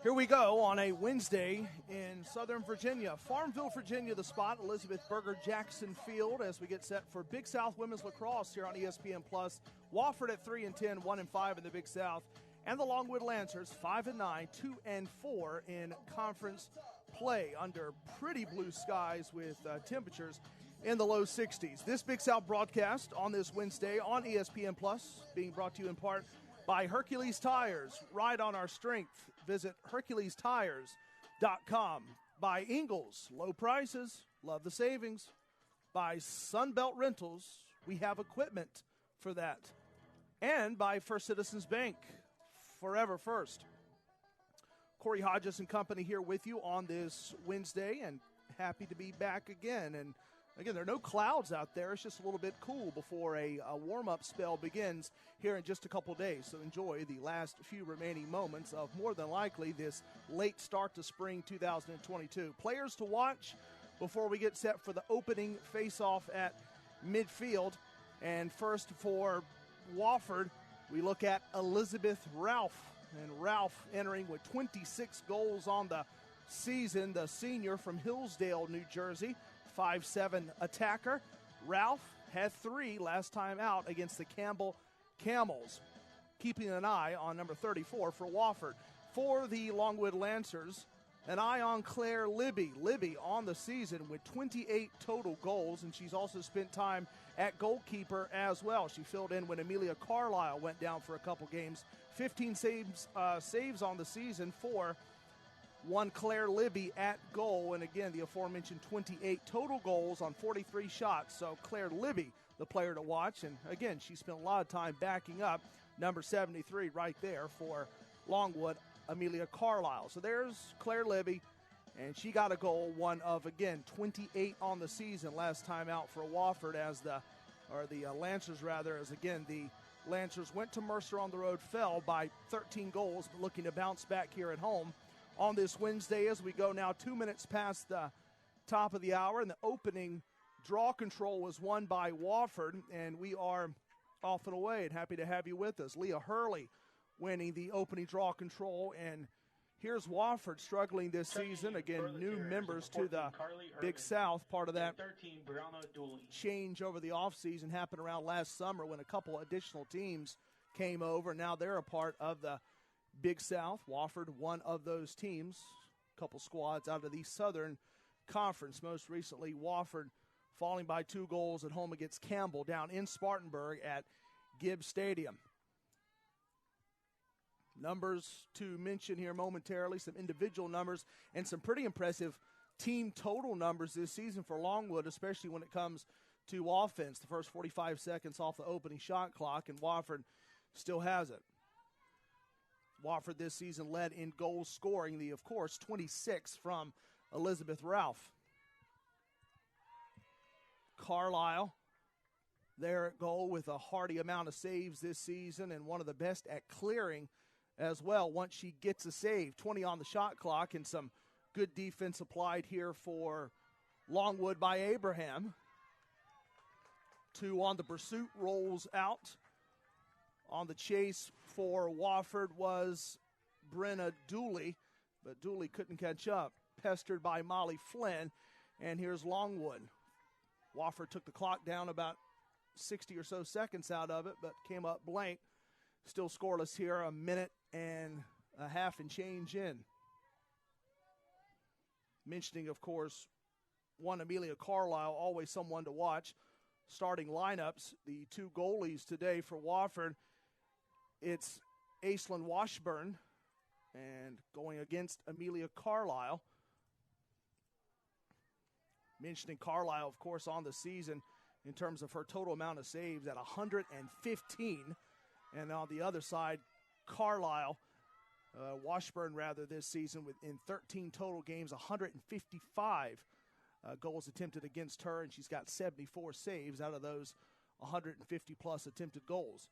Here we go on a Wednesday in Southern Virginia. Farmville, Virginia, the spot. Elizabeth Berger Jackson Field as we get set for Big South Women's Lacrosse here on ESPN+. Wofford at 3-10, 1-5 in the Big South. And the Longwood Lancers, 5-9, 2-4 in conference play under pretty blue skies with temperatures in the low 60s. This Big South broadcast on this Wednesday on ESPN+, being brought to you in part by Hercules Tires. Ride on our strength. Visit HerculesTires.com. By Ingles, low prices, love the savings. By Sunbelt Rentals, we have equipment for that. And by First Citizens Bank, forever first. Corey Hodges and company here with you on this Wednesday, and happy to be back again. And again, there are no clouds out there. It's just a little bit cool before a warm-up spell begins here in just a couple days. So enjoy the last few remaining moments of more than likely this late start to spring 2022. Players to watch before we get set for the opening face-off at midfield. And first for Wofford, we look at Elizabeth Ralph. And Ralph entering with 26 goals on the season, the senior from Hillsdale, New Jersey. 5'7" attacker. Ralph had 3 last time out against the Campbell Camels. Keeping an eye on number 34 for Wofford. For the Longwood Lancers, an eye on Claire Libby. Libby on the season with 28 total goals, and she's also spent time at goalkeeper as well. She filled in when Amelia Carlisle went down for a couple games. 15 saves on the season for one Claire Libby at goal, and again, the aforementioned 28 total goals on 43 shots. So Claire Libby, the player to watch, and again, she spent a lot of time backing up number 73 right there for Longwood, Amelia Carlisle. So there's Claire Libby, and she got a goal, one of, again, 28 on the season last time out for Wofford as the Lancers, again, the Lancers went to Mercer on the road, fell by 13 goals, but looking to bounce back here at home on this Wednesday as we go now 2 minutes past the top of the hour, and the opening draw control was won by Wofford, and we are off and away and happy to have you with us. Leah Hurley winning the opening draw control, and here's Wofford struggling this season. Again, new members to the Big South, part of that change over the offseason happened around last summer when a couple additional teams came over. Now they're a part of the Big South. Wofford, one of those teams, a couple squads out of the Southern Conference. Most recently, Wofford falling by 2 goals at home against Campbell down in Spartanburg at Gibbs Stadium. Numbers to mention here momentarily, some individual numbers and some pretty impressive team total numbers this season for Longwood, especially when it comes to offense. The first 45 seconds off the opening shot clock, and Wofford still has it. Wofford this season led in goal scoring, the, of course, 26 from Elizabeth Ralph. Carlisle there at goal with a hearty amount of saves this season and one of the best at clearing as well once she gets a save. 20 on the shot clock, and some good defense applied here for Longwood by Abraham. 2 on the pursuit, rolls out. On the chase for Wofford was Brenna Dooley, but Dooley couldn't catch up. Pestered by Molly Flynn, and here's Longwood. Wofford took the clock down about 60 or so seconds out of it, but came up blank. Still scoreless here, a minute and a half and change in. Mentioning, of course, one Amelia Carlisle, always someone to watch. Starting lineups, the 2 goalies today for Wofford. It's Aislinn Washburn, and going against Amelia Carlisle. Mentioning Carlisle, of course, on the season in terms of her total amount of saves at 115. And on the other side, Carlisle, Washburn this season in 13 total games, 155 goals attempted against her, and she's got 74 saves out of those 150-plus attempted goals.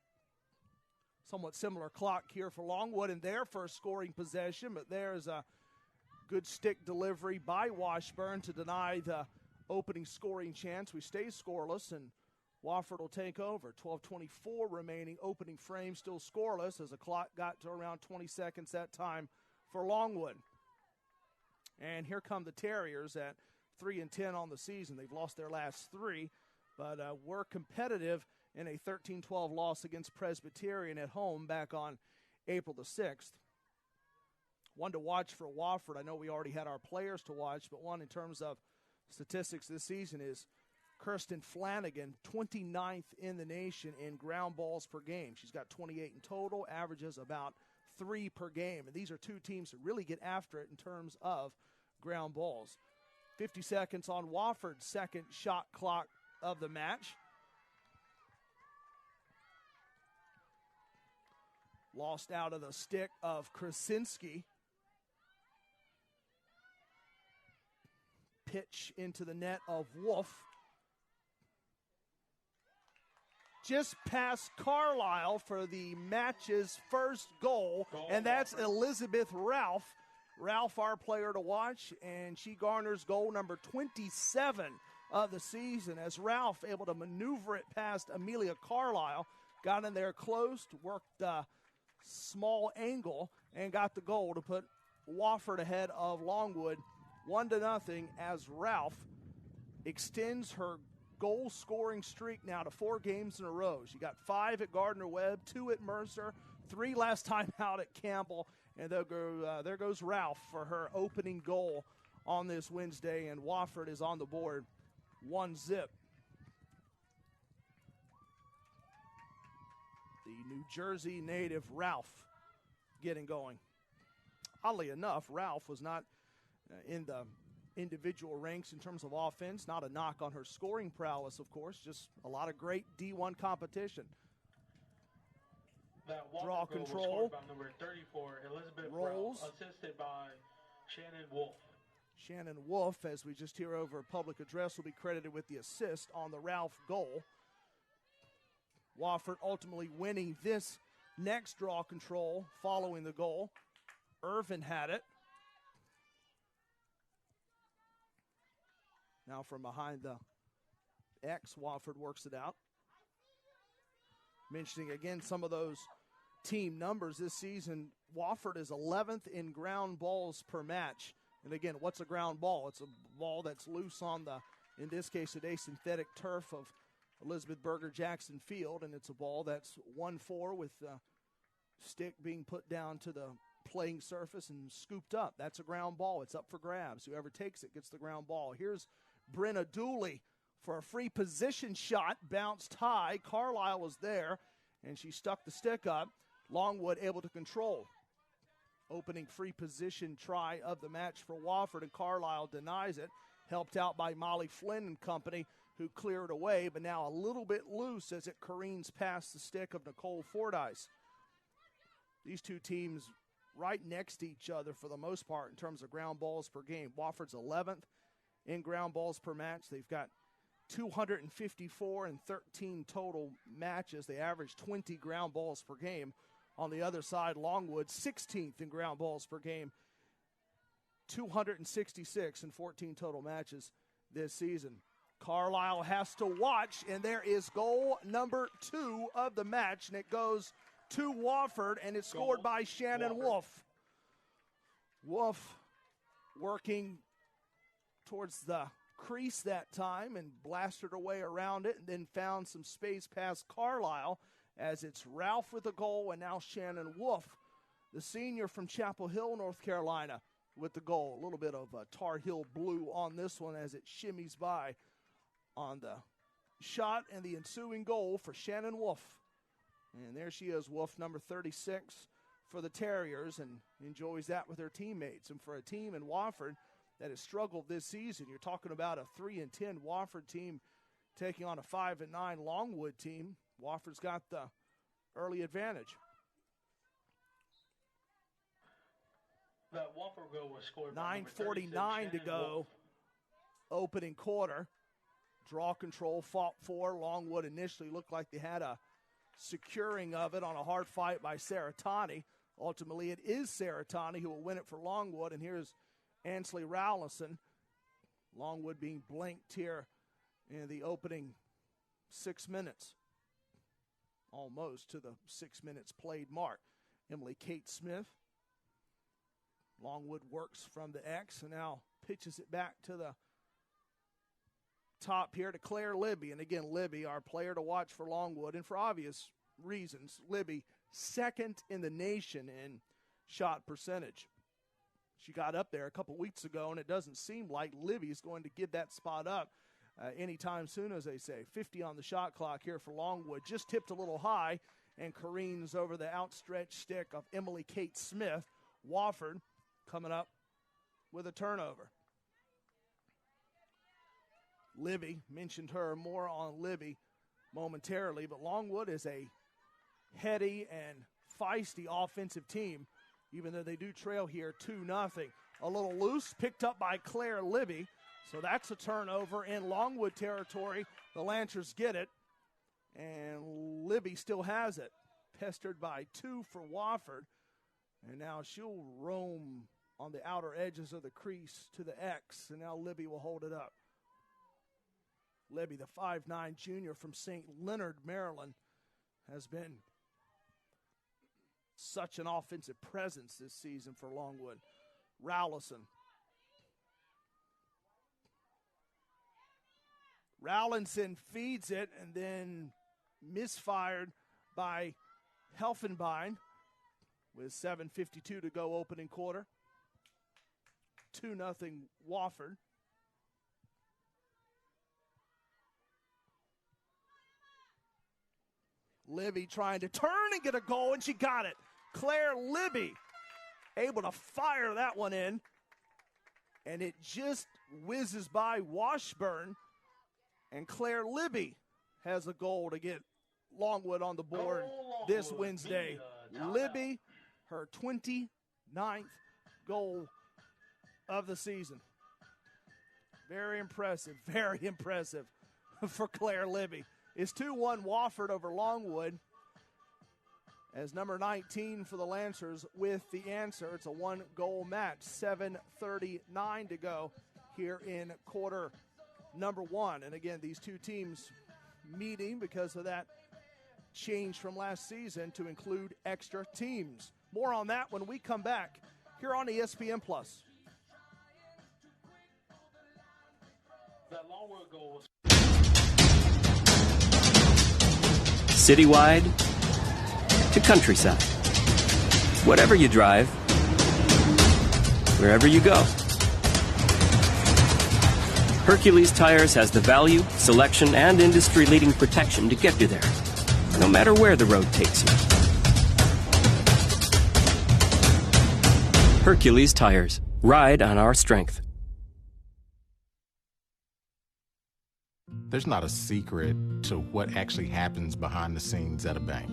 Somewhat similar clock here for Longwood in their first scoring possession, but there's a good stick delivery by Washburn to deny the opening scoring chance. We stay scoreless, and Wofford will take over. 12:24 remaining, opening frame still scoreless as the clock got to around 20 seconds that time for Longwood. And here come the Terriers at 3-10 on the season. They've lost their last 3, but were competitive in a 13-12 loss against Presbyterian at home back on April the 6th. One to watch for Wofford. I know we already had our players to watch, but one in terms of statistics this season is Kirsten Flanagan, 29th in the nation in ground balls per game. She's got 28 in total, averages about 3 per game. And these are two teams that really get after it in terms of ground balls. 50 seconds on Wofford's second shot clock of the match. Lost out of the stick of Krasinski. Pitch into the net of Wolf. Just past Carlisle for the match's first goal, and that's Elizabeth Ralph. Ralph, our player to watch, and she garners goal number 27 of the season as Ralph able to maneuver it past Amelia Carlisle, got in there close, worked a small angle, and got the goal to put Wofford ahead of Longwood 1-0 as Ralph extends her goal-scoring streak now to 4 games in a row. She got 5 at Gardner-Webb, 2 at Mercer, 3 last time out at Campbell, and there goes Ralph for her opening goal on this Wednesday, and Wofford is on the board 1-0. The New Jersey native Ralph getting going. Oddly enough, Ralph was not in the individual ranks in terms of offense. Not a knock on her scoring prowess, of course, just a lot of great D1 competition. Draw control. By number 34, Elizabeth rolls. Ralph, assisted by Shannon Wolf. Shannon Wolf, as we just hear over public address, will be credited with the assist on the Ralph goal. Wofford ultimately winning this next draw control following the goal. Irvin had it. Now from behind the X, Wofford works it out. Mentioning again some of those team numbers this season, Wofford is 11th in ground balls per match. And again, what's a ground ball? It's a ball that's loose on the, in this case today, synthetic turf of Elizabeth Berger Jackson Field, and it's a ball that's 1-4 with the stick being put down to the playing surface and scooped up. That's a ground ball. It's up for grabs. Whoever takes it gets the ground ball. Here's Brenna Dooley for a free position shot, bounced high. Carlisle was there, and she stuck the stick up. Longwood able to control. Opening free position try of the match for Wofford, and Carlisle denies it. Helped out by Molly Flynn and company, who cleared away, but now a little bit loose as it careens past the stick of Nicole Fordyce. These two teams right next to each other for the most part in terms of ground balls per game. Wofford's 11th in ground balls per match. They've got 254 and 13 total matches. They average 20 ground balls per game. On the other side, Longwood 16th in ground balls per game. 266 and 14 total matches this season. Carlisle has to watch, and there is goal number 2 of the match, and it goes to Wofford, and it's scored by Shannon Wolf. Wolf working towards the crease that time and blasted her way around it and then found some space past Carlisle as it's Ralph with a goal and now Shannon Wolf, the senior from Chapel Hill, North Carolina, with the goal. A little bit of Tar Heel blue on this one as it shimmies by on the shot and the ensuing goal for Shannon Wolf. And there she is, Wolf, number 36 for the Terriers, and enjoys that with her teammates. And for a team in Wofford that has struggled this season, you're talking about a 3-10 Wofford team taking on a 5-9 Longwood team. Wofford's got the early advantage. That Wofford goal was scored 9:49 to go. Opening quarter. Draw control, fought for. Longwood initially looked like they had a securing of it on a hard fight by Saratani. Ultimately, it is Saratani who will win it for Longwood. And here's Ansley Rowlison. Longwood being blanked here in the opening 6 minutes. Almost to the 6 minutes played mark. Emily Kate Smith Longwood works from the X and now pitches it back to the top here to Claire Libby. And again, Libby, our player to watch for Longwood, and for obvious reasons, Libby, second in the nation in shot percentage. She got up there a couple weeks ago, and it doesn't seem like Libby is going to give that spot up anytime soon, as they say. 50 on the shot clock here for Longwood. Just tipped a little high and careens over the outstretched stick of Emily Kate Smith. Wofford coming up with a turnover. Libby, mentioned her, more on Libby momentarily, but Longwood is a heady and feisty offensive team, even though they do trail here 2-0. A little loose, picked up by Claire Libby, so that's a turnover in Longwood territory. The Lancers get it, and Libby still has it, pestered by 2 for Wofford, and now she'll roam on the outer edges of the crease to the X, and now Libby will hold it up. Libby, the 5'9" junior from St. Leonard, Maryland, has been such an offensive presence this season for Longwood. Rowlinson. Rowlinson feeds it and then misfired by Helfenbein with 7:52 to go opening quarter. 2-0 Wofford. Libby trying to turn and get a goal, and she got it. Claire Libby able to fire that one in, and it just whizzes by Washburn, and Claire Libby has a goal to get Longwood on the board this Wednesday. Libby, her 29th goal of the season. Very impressive for Claire Libby. It's 2-1 Wofford over Longwood as number 19 for the Lancers with the answer. It's a one-goal match, 7:39 to go here in quarter number 1. And again, these two teams meeting because of that change from last season to include extra teams. More on that when we come back here on ESPN+. That Longwood goal was citywide to countryside. Whatever you drive, wherever you go. Hercules Tires has the value, selection, and industry-leading protection to get you there, no matter where the road takes you. Hercules Tires. Ride on our strength. There's not a secret to what actually happens behind the scenes at a bank.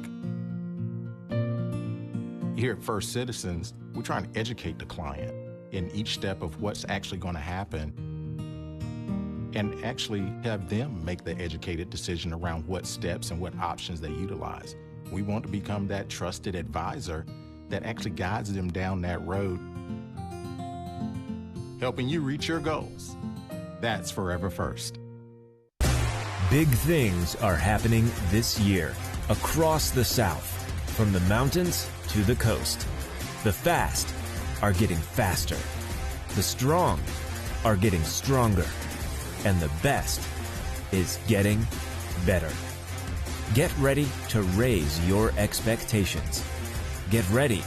Here at First Citizens, we're trying to educate the client in each step of what's actually going to happen and actually have them make the educated decision around what steps and what options they utilize. We want to become that trusted advisor that actually guides them down that road, helping you reach your goals. That's Forever First. Big things are happening this year across the South, from the mountains to the coast. The fast are getting faster. The strong are getting stronger. And the best is getting better. Get ready to raise your expectations. Get ready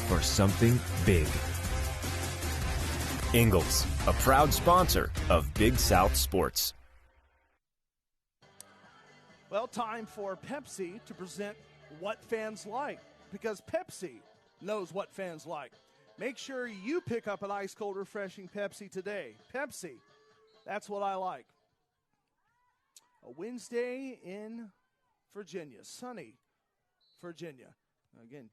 for something big. Ingalls, a proud sponsor of Big South Sports. Well, time for Pepsi to present what fans like, because Pepsi knows what fans like. Make sure you pick up an ice-cold, refreshing Pepsi today. Pepsi, that's what I like. A Wednesday in Virginia, sunny Virginia. Again,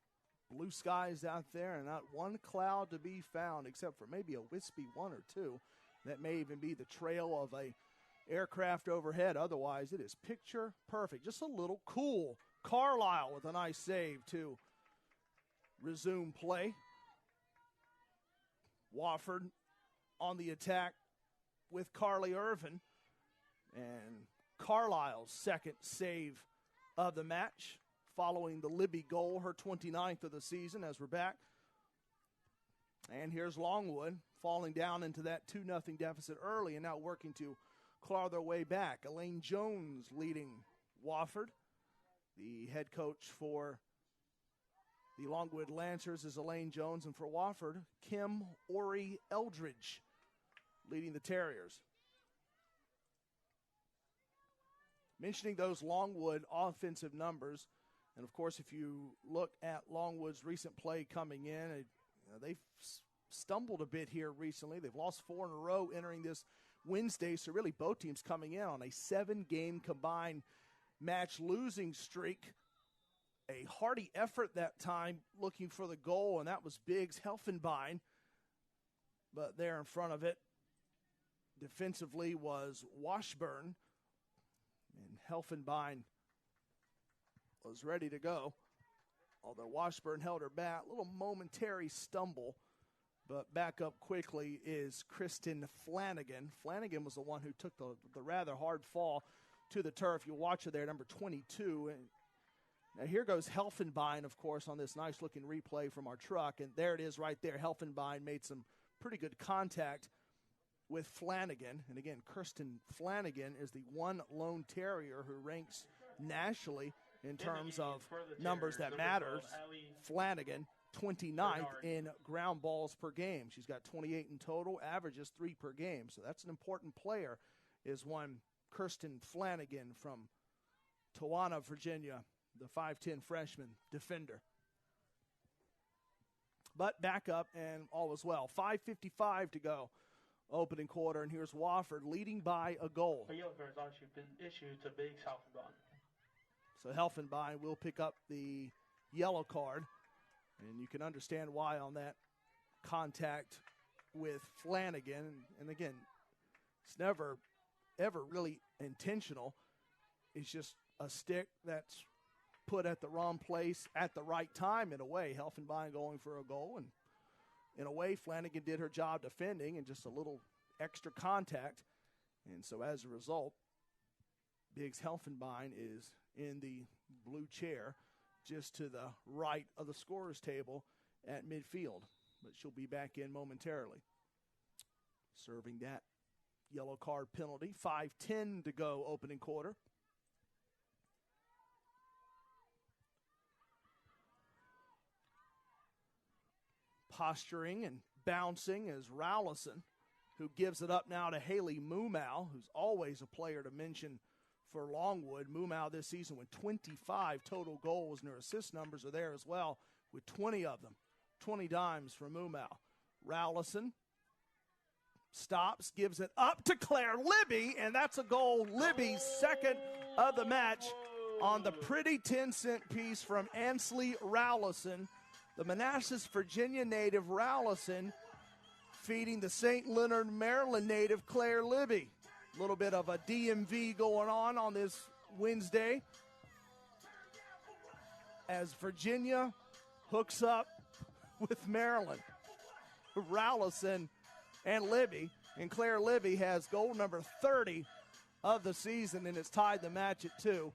blue skies out there and not one cloud to be found except for maybe a wispy one or two. That may even be the trail of a aircraft overhead. Otherwise, it is picture perfect. Just a little cool. Carlisle with a nice save to resume play. Wofford on the attack with Carly Irvin. And Carlisle's second save of the match following the Libby goal, her 29th of the season as we're back. And here's Longwood falling down into that 2-0 deficit early and now working to claw their way back. Elaine Jones leading Wofford. The head coach for the Longwood Lancers is Elaine Jones, and for Wofford, Kim Ori Eldridge leading the Terriers. Mentioning those Longwood offensive numbers, and of course, if you look at Longwood's recent play coming in, they've stumbled a bit here recently. They've lost 4 in a row entering this Wednesday, so really both teams coming in on a 7-game combined match losing streak. A hearty effort that time looking for the goal, and that was Biggs Helfenbein. But there in front of it, defensively, was Washburn. And Helfenbein was ready to go. Although Washburn held her back, a little momentary stumble. But back up quickly is Kristin Flanagan. Flanagan was the one who took the rather hard fall to the turf. You'll watch it there, number 22. And now here goes Helfenbein, of course, on this nice-looking replay from our truck. And there it is right there. Helfenbein made some pretty good contact with Flanagan. And again, Kirsten Flanagan is the one lone Terrier who ranks nationally in terms of numbers that matters. Flanagan, 29th in ground balls per game. She's got 28 in total, averages 3 per game. So that's an important player, is one Kirsten Flanagan from Tawana, Virginia, the 5'10 freshman defender. But back up, and all is well. 5:55 to go, opening quarter, and here's Wofford leading by a goal. A yellow card has actually been issued to Biggs Helfenbein. So Helfenbein will pick up the yellow card, and you can understand why on that contact with Flanagan. And again, it's never, ever really intentional. It's just a stick that's put at the wrong place at the right time in a way. Helfenbein going for a goal, and in a way, Flanagan did her job defending and just a little extra contact. And so as a result, Biggs Helfenbein is in the blue chair just to the right of the scorer's table at midfield. But she'll be back in momentarily, serving that yellow card penalty. 5:10 to go, opening quarter. Posturing and bouncing is Rowlison, who gives it up now to Haley Mumau, who's always a player to mention for Longwood. Mumau this season with 25 total goals, and her assist numbers are there as well with 20 of them. 20 dimes for Mumau. Rowlison stops, gives it up to Claire Libby, and that's a goal. Libby's second of the match on the pretty 10-cent piece from Ansley Rowlison. The Manassas, Virginia native Rowlison feeding the St. Leonard, Maryland native Claire Libby. A little bit of a DMV going on this Wednesday as Virginia hooks up with Maryland. Rowlison and Libby, and Claire Libby has goal number 30 of the season, and it's tied the match at 2.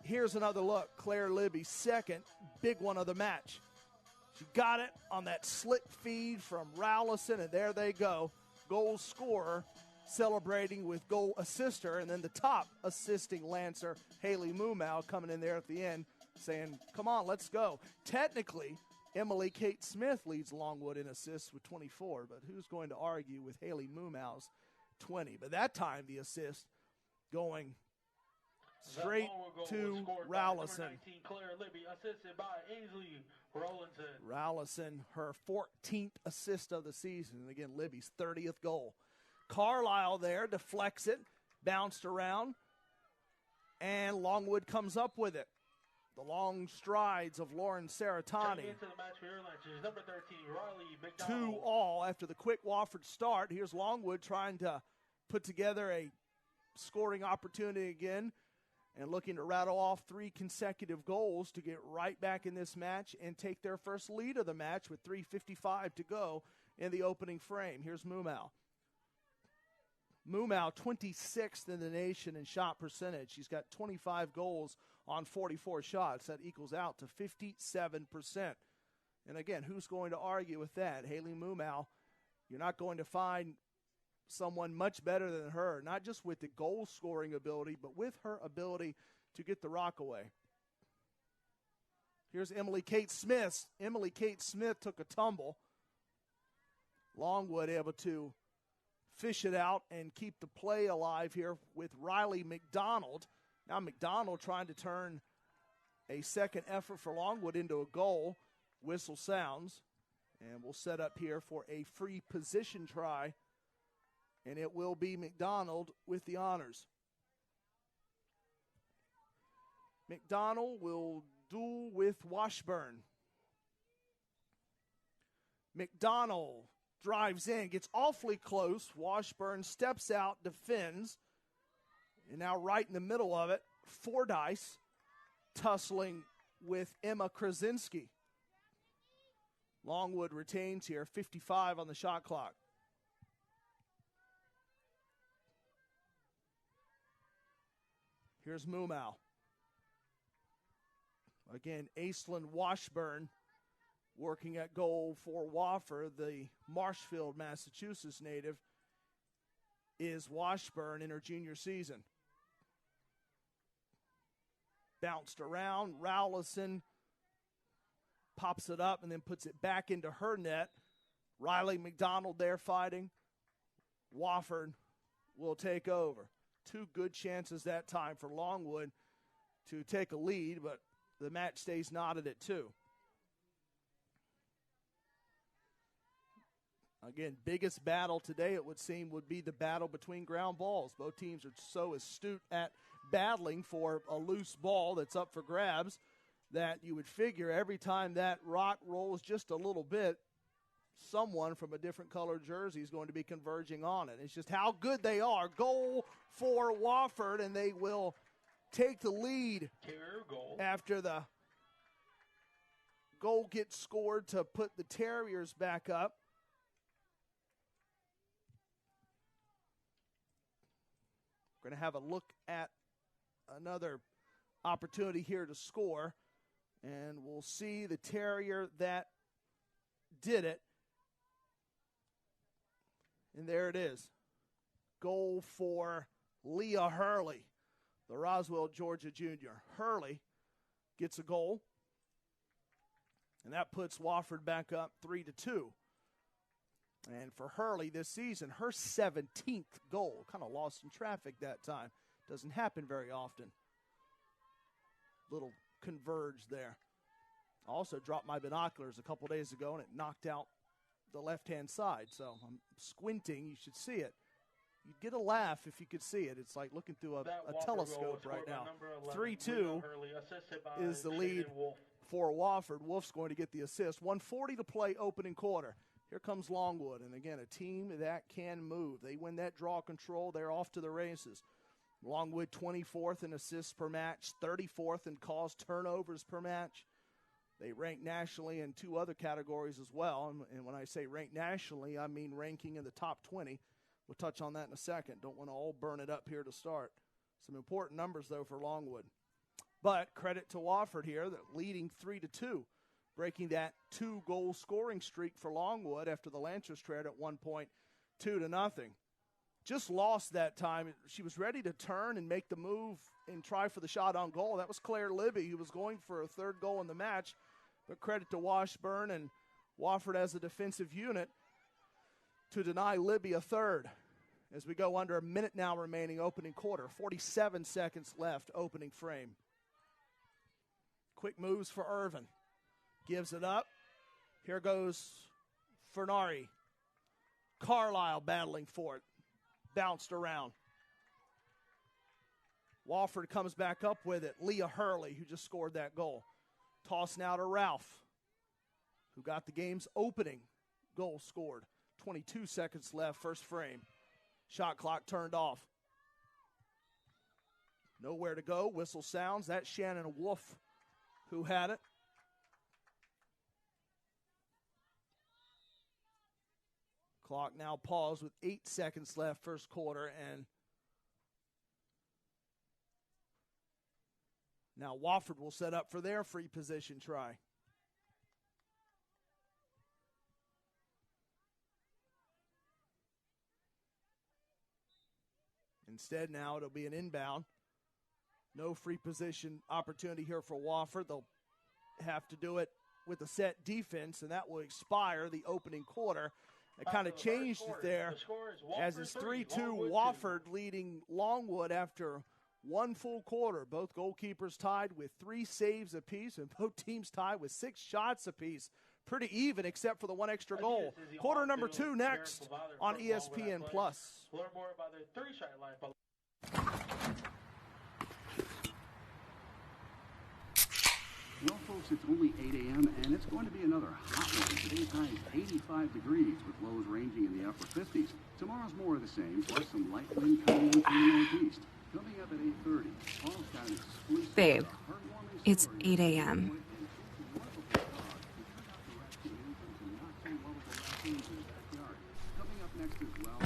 Here's another look. Claire Libby, second, big one of the match. She got it on that slick feed from Rowlison, and there they go. Goal scorer celebrating with goal assister, and then the top assisting Lancer, Haley Mumau, coming in there at the end saying, come on, let's go. Technically, Emily Kate Smith leads Longwood in assists with 24, but who's going to argue with Haley Mumau's 20? But that time, the assist going straight to Rowlison. Claire Libby, assisted by Ainsley Rowlison. Rowlison, her 14th assist of the season. And again, Libby's 30th goal. Carlisle there deflects it, bounced around, and Longwood comes up with it. The long strides of Lauren Saratani. Into the match for your Lancers, number 13, Riley McDonald. 2-2 after the quick Wofford start. Here's Longwood trying to put together a scoring opportunity again and looking to rattle off 3 consecutive goals to get right back in this match and take their first lead of the match with 3:55 to go in the opening frame. Here's Mumau. Mumau, 26th in the nation in shot percentage. She's got 25 goals on 44 shots. That equals out to 57%. And again, who's going to argue with that? Haley Mumau, you're not going to find someone much better than her, not just with the goal-scoring ability, but with her ability to get the rock away. Here's Emily Kate Smith. Emily Kate Smith took a tumble. Longwood able to fish it out and keep the play alive here with Riley McDonald. Now McDonald trying to turn a second effort for Longwood into a goal. Whistle sounds, and we'll set up here for a free position try, and it will be McDonald with the honors. McDonald will duel with Washburn. McDonald drives in, gets awfully close. Washburn steps out, defends, and now right in the middle of it, Fordyce tussling with Emma Krasinski. Longwood retains here, 55 on the shot clock. Here's Mumau. Again, Aislinn Washburn working at goal for Wofford. The Marshfield, Massachusetts native is Washburn in her junior season. Bounced around. Rowlison pops it up and then puts it back into her net. Riley McDonald there fighting. Wofford will take over. Two good chances that time for Longwood to take a lead, but the match stays knotted at 2. Again, biggest battle today, it would seem, would be the battle between ground balls. Both teams are so astute at battling for a loose ball that's up for grabs that you would figure every time that rock rolls just a little bit, someone from a different colored jersey is going to be converging on it. It's just how good they are. Goal for Wofford, and they will take the lead after the goal gets scored to put the Terriers back up. We're going to have a look at another opportunity here to score, and we'll see the Terrier that did it. And there it is. Goal for Leah Hurley, the Roswell, Georgia junior. Hurley gets a goal, and that puts Wofford back up 3-2. And for Hurley this season, her 17th goal. Kind of lost in traffic that time. Doesn't happen very often. Little converge there. Also dropped my binoculars a couple days ago, and it knocked out the left-hand side. So I'm squinting. You should see it. You'd get a laugh if you could see it. It's like looking through a telescope right now. 3-2 is the lead for Wofford. Wolf's going to get the assist. 1:40 to play opening quarter. Here comes Longwood, and again, a team that can move. They win that draw control. They're off to the races. Longwood 24th in assists per match, 34th in caused turnovers per match. They rank nationally in 2 other categories as well. And when I say rank nationally, I mean ranking in the top 20. We'll touch on that in a second. Don't want to all burn it up here to start. Some important numbers, though, for Longwood. But credit to Wofford here, that leading 3-2, breaking that 2-goal scoring streak for Longwood after the Lancers trailed at 1 point, 2-0. Just lost that time. She was ready to turn and make the move and try for the shot on goal. That was Claire Libby, who was going for a 3rd goal in the match. But credit to Washburn and Wofford as a defensive unit to deny Libby a 3rd. As we go under a minute now remaining opening quarter. 47 seconds left opening frame. Quick moves for Irvin. Gives it up. Here goes Fernari. Carlisle battling for it. Bounced around. Wofford comes back up with it. Leah Hurley, who just scored that goal. Toss now to Ralph, who got the game's opening goal scored. 22 seconds left, first frame. Shot clock turned off. Nowhere to go. Whistle sounds. That's Shannon Wolf who had it. Clock now paused with 8 seconds left, first quarter, and now Wofford will set up for their free position try. Instead, now it'll be an inbound. No free position opportunity here for Wofford. They'll have to do it with a set defense, and that will expire the opening quarter. It kind of changed it there as it's 3-2 Wofford leading Longwood after one full quarter. Both goalkeepers tied with 3 saves apiece, and both teams tied with 6 shots apiece. Pretty even except for the one extra goal. Quarter number 2 next on ESPN+. Well, folks, it's only 8 a.m., and it's going to be another hot one. Today's high is 85 degrees, with lows ranging in the upper 50s. Tomorrow's more of the same, plus some light wind coming in from the northeast. Coming up at 8:30, Paul's got an exclusive... Babe, it's 8 a.m.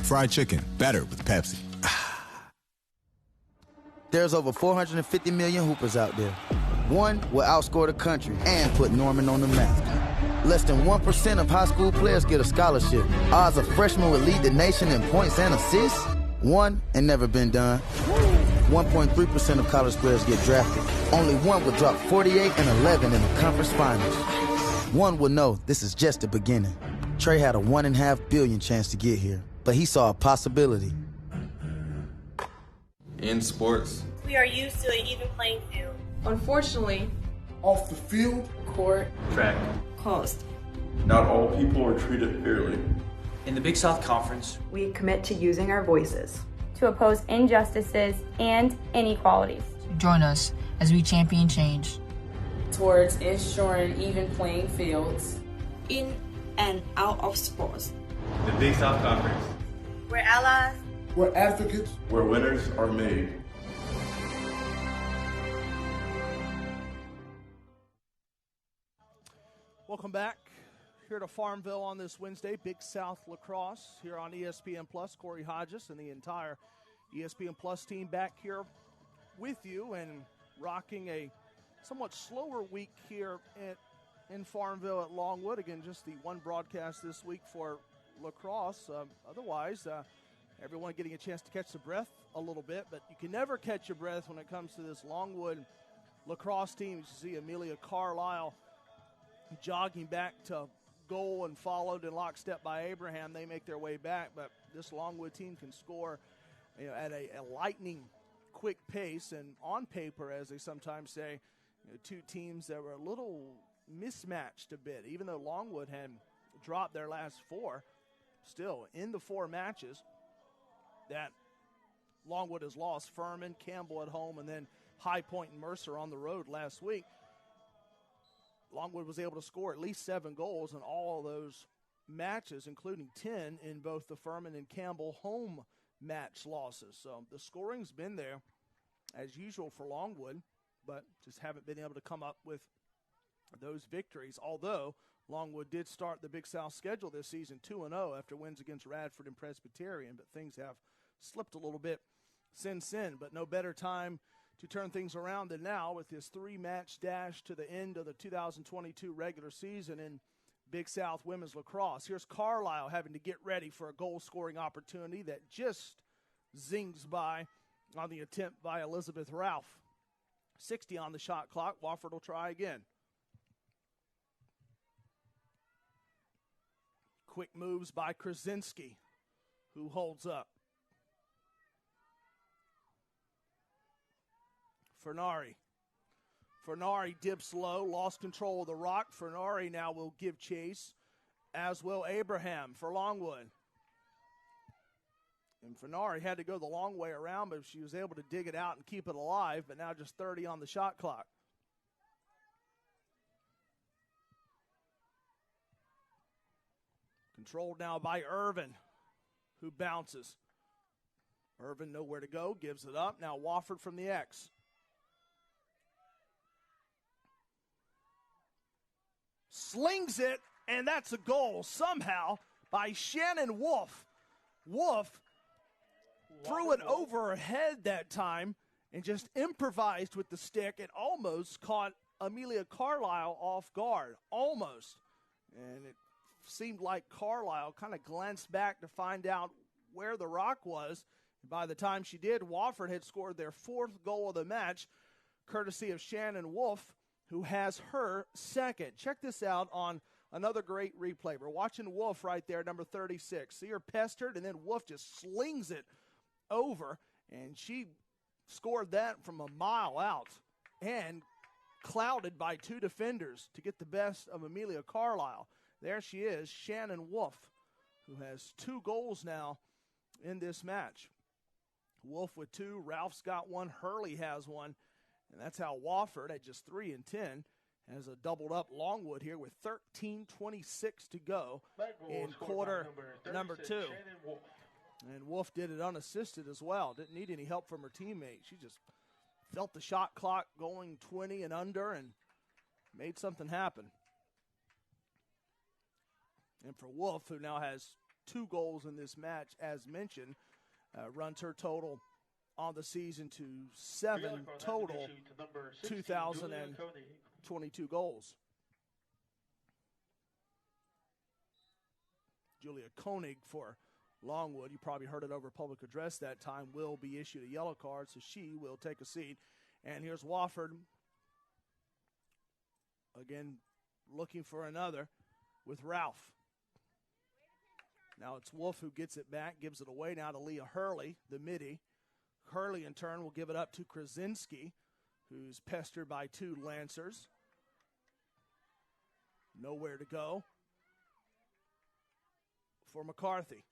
Fried chicken, better with Pepsi. There's over 450 million hoopers out there. One will outscore the country and put Norman on the map. Less than 1% of high school players get a scholarship. Odds a freshman would lead the nation in points and assists. One and never been done. 1.3% of college players get drafted. Only one will drop 48 and 11 in the conference finals. One will know this is just the beginning. Trey had a 1.5 billion chance to get here, but he saw a possibility. In sports, we are used to an even playing field. Unfortunately, off the field, court, track, closed. Not all people are treated fairly. In the Big South Conference, we commit to using our voices to oppose injustices and inequalities. Join us as we champion change towards ensuring even playing fields in and out of sports. The Big South Conference. We're allies. We're advocates. Where winners are made. Welcome back here to Farmville on this Wednesday. Big South Lacrosse here on ESPN+. Corey Hodges and the entire ESPN Plus team back here with you and rocking a somewhat slower week here in Farmville at Longwood. Again, just the one broadcast this week for Lacrosse. Otherwise, everyone getting a chance to catch the breath a little bit, but you can never catch your breath when it comes to this Longwood Lacrosse team. You see Amelia Carlisle jogging back to goal and followed in lockstep by Abraham. They make their way back, but this Longwood team can score at a lightning quick pace, and on paper, as they sometimes say, two teams that were a little mismatched a bit. Even though Longwood had dropped their last 4, still in the 4 matches that Longwood has lost, Furman, Campbell at home, and then High Point and Mercer on the road last week, Longwood was able to score at least 7 goals in all of those matches, including 10 in both the Furman and Campbell home match losses. So the scoring's been there as usual for Longwood, but just haven't been able to come up with those victories. Although Longwood did start the Big South schedule this season 2-0 after wins against Radford and Presbyterian, but things have slipped a little bit since then. But no better time to turn things around than now with this 3-match dash to the end of the 2022 regular season in Big South Women's Lacrosse. Here's Carlisle having to get ready for a goal-scoring opportunity that just zings by on the attempt by Elizabeth Ralph. 60 on the shot clock. Wofford will try again. Quick moves by Krasinski, who holds up. Fernari dips low, lost control of the rock. Fernari now will give chase, as will Abraham for Longwood. And Fernari had to go the long way around, but she was able to dig it out and keep it alive, but now just 30 on the shot clock. Controlled now by Irvin, who bounces. Irvin nowhere to go, gives it up. Now Wofford from the X. Slings it, and that's a goal somehow by Shannon Wolf. Wolf threw it over her head that time and just improvised with the stick. It almost caught Amelia Carlisle off guard, almost. And it seemed like Carlisle kind of glanced back to find out where the rock was By the time she did, Wofford had scored their 4th goal of the match, courtesy of Shannon Wolf, who has her 2nd. Check this out on another great replay. We're watching Wolf right there, number 36. See her pestered, and then Wolf just slings it over, and she scored that from a mile out and clouded by 2 defenders to get the best of Amelia Carlisle. There she is, Shannon Wolf, who has 2 goals now in this match. Wolf with 2, Ralph's got 1, Hurley has 1, and that's how Wofford at just 3 and 10 has a doubled up Longwood here with 13:26 to go in quarter number 2. And Wolf did it unassisted as well. Didn't need any help from her teammate. She just felt the shot clock going 20 and under and made something happen. And for Wolf, who now has 2 goals in this match, as mentioned, runs her total on the season to 7 total, 2,022 goals. Julia Koenig for Longwood, you probably heard it over public address that time, will be issued a yellow card, so she will take a seat. And here's Wofford, again, looking for another with Ralph. Now it's Wolf who gets it back, gives it away now to Leah Hurley, the midi. Hurley, in turn, will give it up to Krasinski, who's pestered by 2 Lancers. Nowhere to go for McCarthy.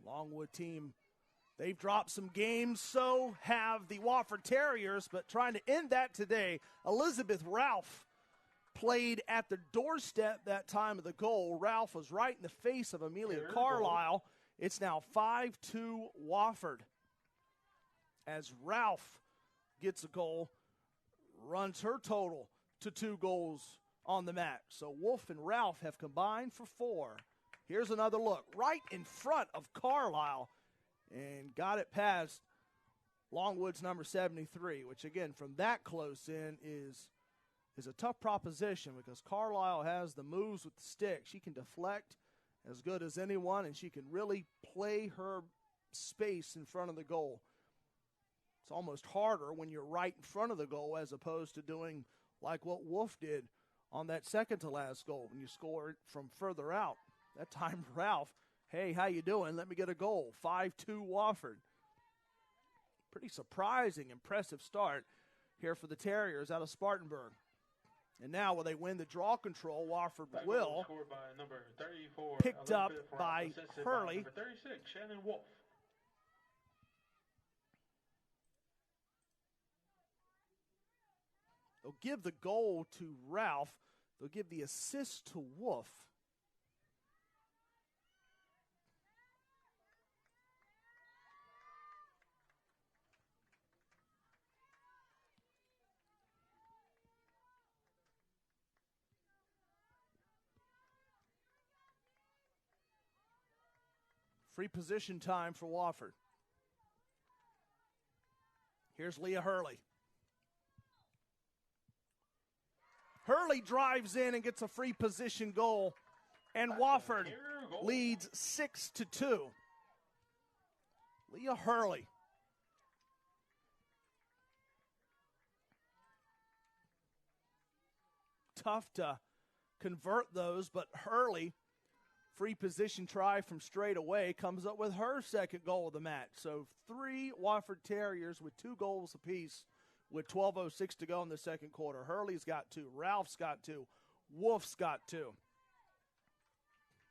Longwood team, they've dropped some games, so have the Wofford Terriers, but trying to end that today, Elizabeth Ralph played at the doorstep that time of the goal. Ralph was right in the face of Amelia Carlisle. It's now 5-2 Wofford as Ralph gets a goal, runs her total to 2 goals on the match. So Wolf and Ralph have combined for 4. Here's another look right in front of Carlisle and got it past Longwood's number 73, which again from that close in is a tough proposition because Carlisle has the moves with the stick. She can deflect as good as anyone, and she can really play her space in front of the goal. It's almost harder when you're right in front of the goal as opposed to doing like what Wolf did on that second to last goal when you score it from further out. That time, Ralph, hey, how you doing? Let me get a goal. 5-2 Wofford. Pretty surprising, impressive start here for the Terriers out of Spartanburg. And now will they win the draw control? Wofford will. Picked up by Hurley. Number 36, Shannon Wolf. They'll give the goal to Ralph. They'll give the assist to Wolf. Free position time for Wofford. Here's Leah Hurley. Hurley drives in and gets a free position goal, and Wofford leads 6-2. Leah Hurley. Tough to convert those, but Hurley, free position try from straight away, comes up with her 2nd goal of the match. So 3 Wofford Terriers with 2 goals apiece with 12:06 to go in the 2nd quarter. Hurley's got 2. Ralph's got 2. Wolf's got 2.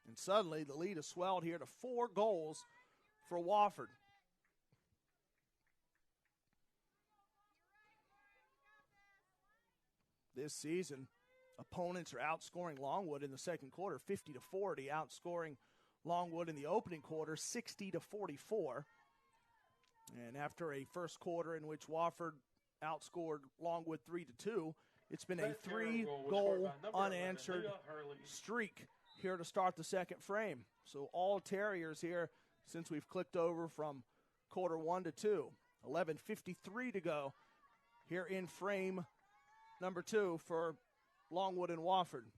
And suddenly the lead has swelled here to 4 goals for Wofford. This season, opponents are outscoring Longwood in the 2nd quarter 50-40, outscoring Longwood in the opening quarter 60-44. And after a first quarter in which Wofford outscored Longwood 3-2, it's been a 3-goal unanswered streak here to start the 2nd frame. So all Terriers here since we've clicked over from quarter 1 to 2. 11:53 to go here in frame number 2 for Longwood and Wofford.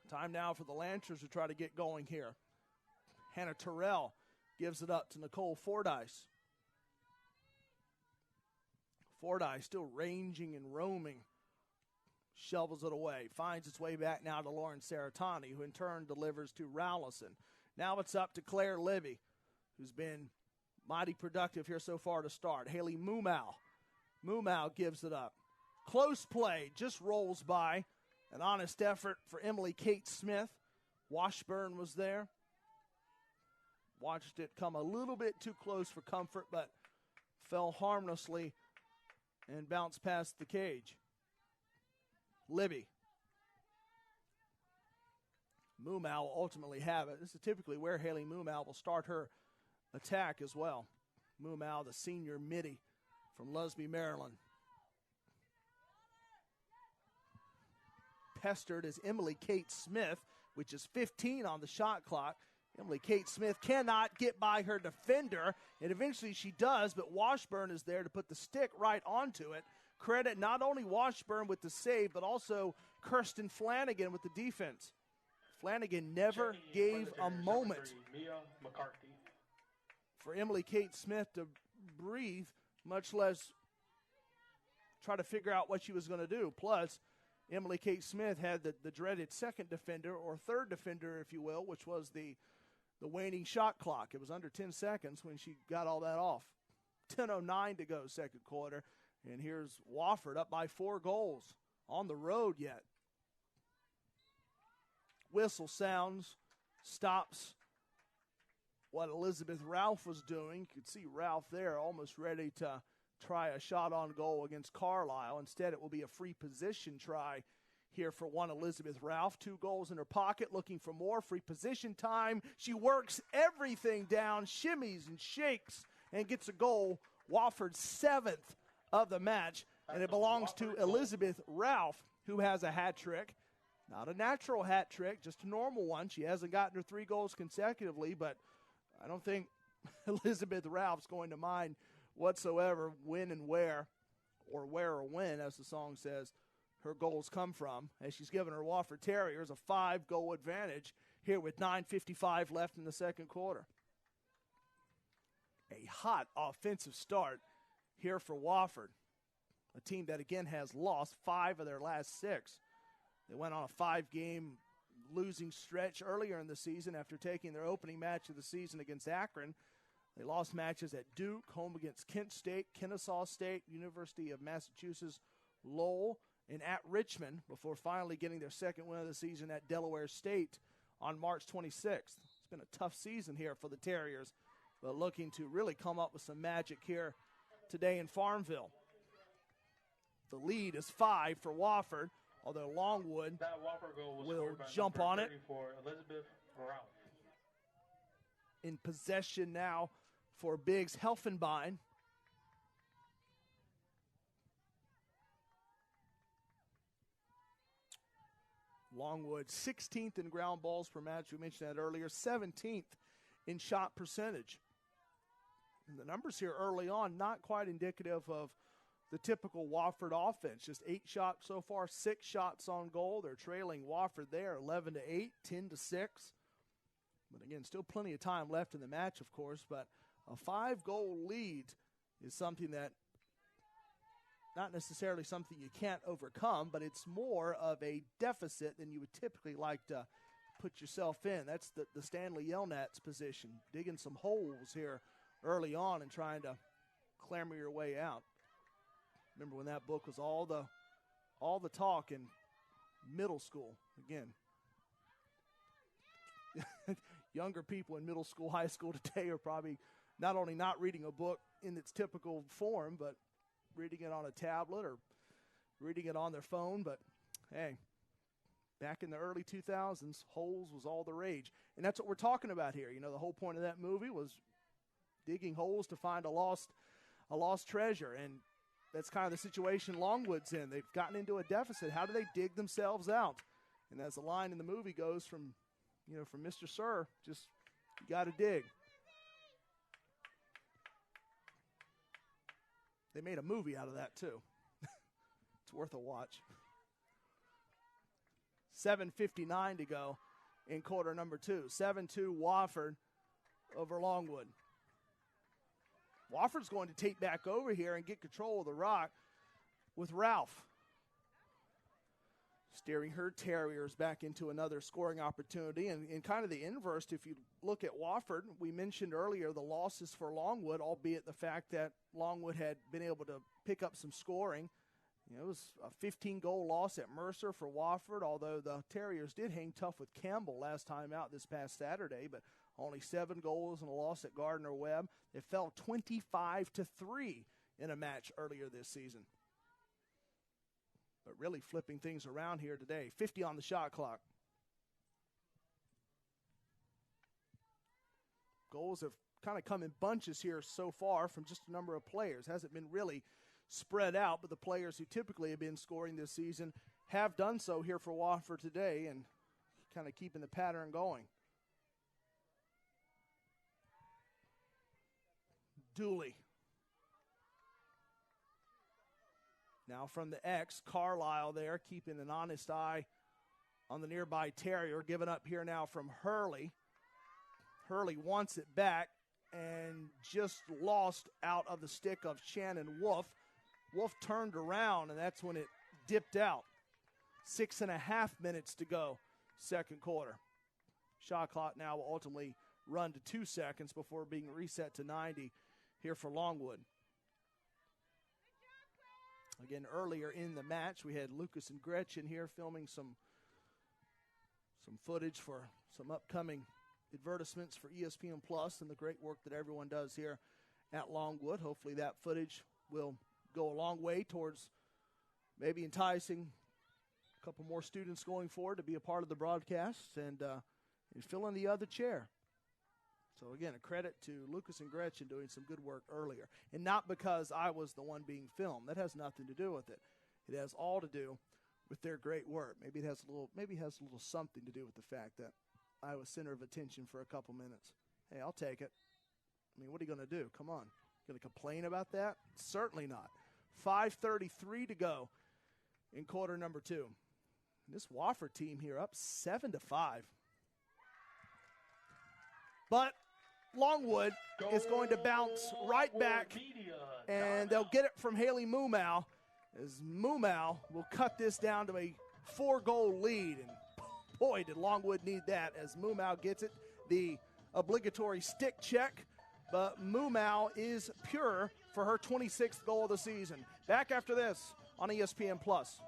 Time now for the Lancers to try to get going here. Hannah Terrell gives it up to Nicole Fordyce. Fordyce still ranging and roaming. Shovels it away. Finds its way back now to Lauren Saratani, who in turn delivers to Rowlison. Now it's up to Claire Libby, who's been mighty productive here so far to start. Haley Mumau. Mumau gives it up. Close play, just rolls by. An honest effort for Emily Kate Smith. Washburn was there. Watched it come a little bit too close for comfort, but fell harmlessly and bounced past the cage. Libby. Mumau will ultimately have it. This is typically where Haley Mumau will start her attack as well. Mumau, the senior midi from Lusby, Maryland. Pestered is Emily Kate Smith, which is 15 on the shot clock. Emily Kate Smith cannot get by her defender, and eventually she does, but Washburn is there to put the stick right onto it. Credit not only Washburn with the save, but also Kirsten Flanagan with the defense. Flanagan never gave a moment for Emily Kate Smith to breathe, much less try to figure out what she was going to do. Plus, Emily Kate Smith had the dreaded second defender, or third defender, if you will, which was the waning shot clock. It was under 10 seconds when she got all that off. 10:09 to go, second quarter. And here's Wofford up by 4 goals on the road yet. Whistle sounds, stops what Elizabeth Ralph was doing. You could see Ralph there almost ready to try a shot on goal against Carlisle. Instead, it will be a free position try here for one Elizabeth Ralph. 2 goals in her pocket, looking for more free position time. She works everything down, shimmies and shakes, and gets a goal. Wofford's 7th of the match, and it belongs to Elizabeth Ralph, who has a hat trick. Not a natural hat trick, just a normal one. She hasn't gotten her 3 goals consecutively, but I don't think Elizabeth Ralph's going to mind whatsoever when and where, or where or when, as the song says, her goals come from, as she's given her Wofford Terriers a 5-goal advantage here with 9:55 left in the second quarter. A hot offensive start here for Wofford, a team that again has lost 5 of their last 6. They went on a 5-game losing stretch earlier in the season after taking their opening match of the season against Akron. They lost matches at Duke, home against Kent State, Kennesaw State, University of Massachusetts, Lowell, and at Richmond before finally getting their second win of the season at Delaware State on March 26th. It's been a tough season here for the Terriers, but looking to really come up with some magic here today in Farmville. The lead is 5 for Wofford, although Longwood will jump on it. Elizabeth Ralph. In possession now for Biggs Helfenbein. Longwood 16th in ground balls per match. We mentioned that earlier. 17th in shot percentage. And the numbers here early on not quite indicative of the typical Wofford offense. Just 8 shots so far, 6 shots on goal. They're trailing Wofford there 11-8, 10-6. But again, still plenty of time left in the match, of course. But a 5-goal lead is something that not necessarily something you can't overcome, but it's more of a deficit than you would typically like to put yourself in. That's the Stanley Yelnats position, digging some holes here early on and trying to clamber your way out. Remember when that book was all the talk in middle school. Again, younger people in middle school, high school today are probably not only not reading a book in its typical form, but reading it on a tablet or reading it on their phone. But hey, back in the early 2000s, holes was all the rage. And that's what we're talking about here. You know, the whole point of that movie was digging holes to find a lost treasure. And that's kind of the situation Longwood's in. They've gotten into a deficit. How do they dig themselves out? And as the line in the movie goes from Mr. Sir, just you got to dig. They made a movie out of that, too. It's worth a watch. 7:59 to go in quarter number 2. 7-2 Wofford over Longwood. Wofford's going to take back over here and get control of the rock with Ralph. Steering her Terriers back into another scoring opportunity. And kind of the inverse, if you look at Wofford, we mentioned earlier the losses for Longwood, albeit the fact that Longwood had been able to pick up some scoring. It was a 15-goal loss at Mercer for Wofford, although the Terriers did hang tough with Campbell last time out this past Saturday, but only 7 goals and a loss at Gardner-Webb. It fell 25-3 in a match earlier this season. But really flipping things around here today. 50 on the shot clock. Goals have kind of come in bunches here so far from just a number of players. Hasn't been really spread out, but the players who typically have been scoring this season have done so here for Wofford today and kind of keeping the pattern going. Dooley. Now from the X, Carlisle there, keeping an honest eye on the nearby Terrier. Given up here now from Hurley. Hurley wants it back and just lost out of the stick of Shannon Wolf. Wolf turned around, and that's when it dipped out. 6.5 minutes to go, second quarter. Shot clock now will ultimately run to 2 seconds before being reset to 90 here for Longwood. Again, earlier in the match, we had Lucas and Gretchen here filming some footage for some upcoming advertisements for ESPN Plus and the great work that everyone does here at Longwood. Hopefully that footage will go a long way towards maybe enticing a couple more students going forward to be a part of the broadcast and fill in the other chair. So, again, a credit to Lucas and Gretchen doing some good work earlier. And not because I was the one being filmed. That has nothing to do with it. It has all to do with their great work. Maybe it has a little something to do with the fact that I was center of attention for a couple minutes. Hey, I'll take it. I mean, what are you going to do? Come on. Going to complain about that? Certainly not. 5:33 to go in quarter number 2. And this Wofford team here up 7-5. But Longwood is going to bounce right back, and they'll get it from Haley Mumau, as Mumau will cut this down to a 4-goal lead. And boy, did Longwood need that, as Mumau gets it, the obligatory stick check. But Mumau is pure for her 26th goal of the season. Back after this on ESPN Plus.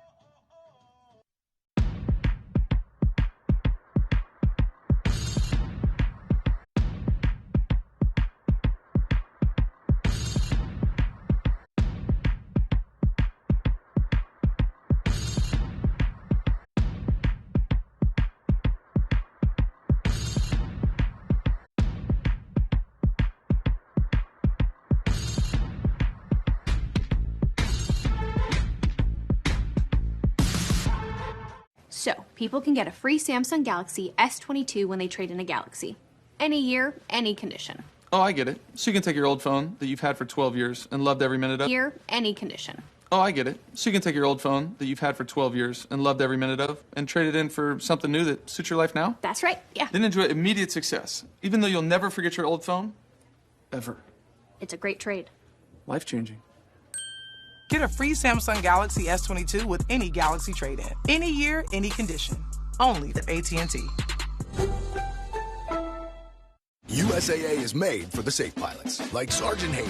So, people can get a free Samsung Galaxy S22 when they trade in a Galaxy. Any year, any condition. Oh, I get it. So you can take your old phone that you've had for 12 years and loved every minute of. Year, any condition. Oh, I get it. So you can take your old phone that you've had for 12 years and loved every minute of and trade it in for something new that suits your life now? That's right, yeah. Then enjoy immediate success, even though you'll never forget your old phone, ever. It's a great trade. Life-changing. Get a free Samsung Galaxy S22 with any Galaxy trade-in. Any year, any condition. Only at AT&T. USAA is made for the safe pilots, like Sergeant Hayden,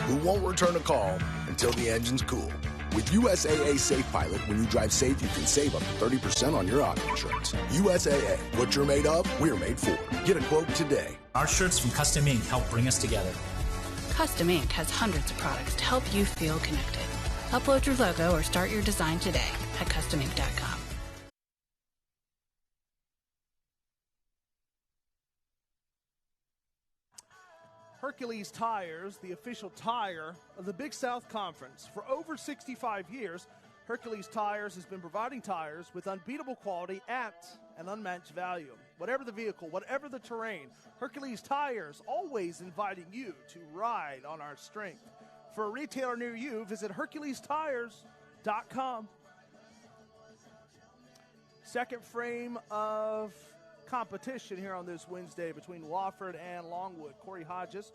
who won't return a call until the engine's cool. With USAA Safe Pilot, when you drive safe, you can save up to 30% on your auto insurance. USAA, what you're made of, we're made for. Get a quote today. Our shirts from Custom Ink help bring us together. Custom Ink has hundreds of products to help you feel connected. Upload your logo or start your design today at customink.com. Hercules Tires, the official tire of the Big South Conference. For over 65 years, Hercules Tires has been providing tires with unbeatable quality at an unmatched value. Whatever the vehicle, whatever the terrain, Hercules Tires always inviting you to ride on our strength. For a retailer near you, visit HerculesTires.com. Second frame of competition here on this Wednesday between Wofford and Longwood. Corey Hodges,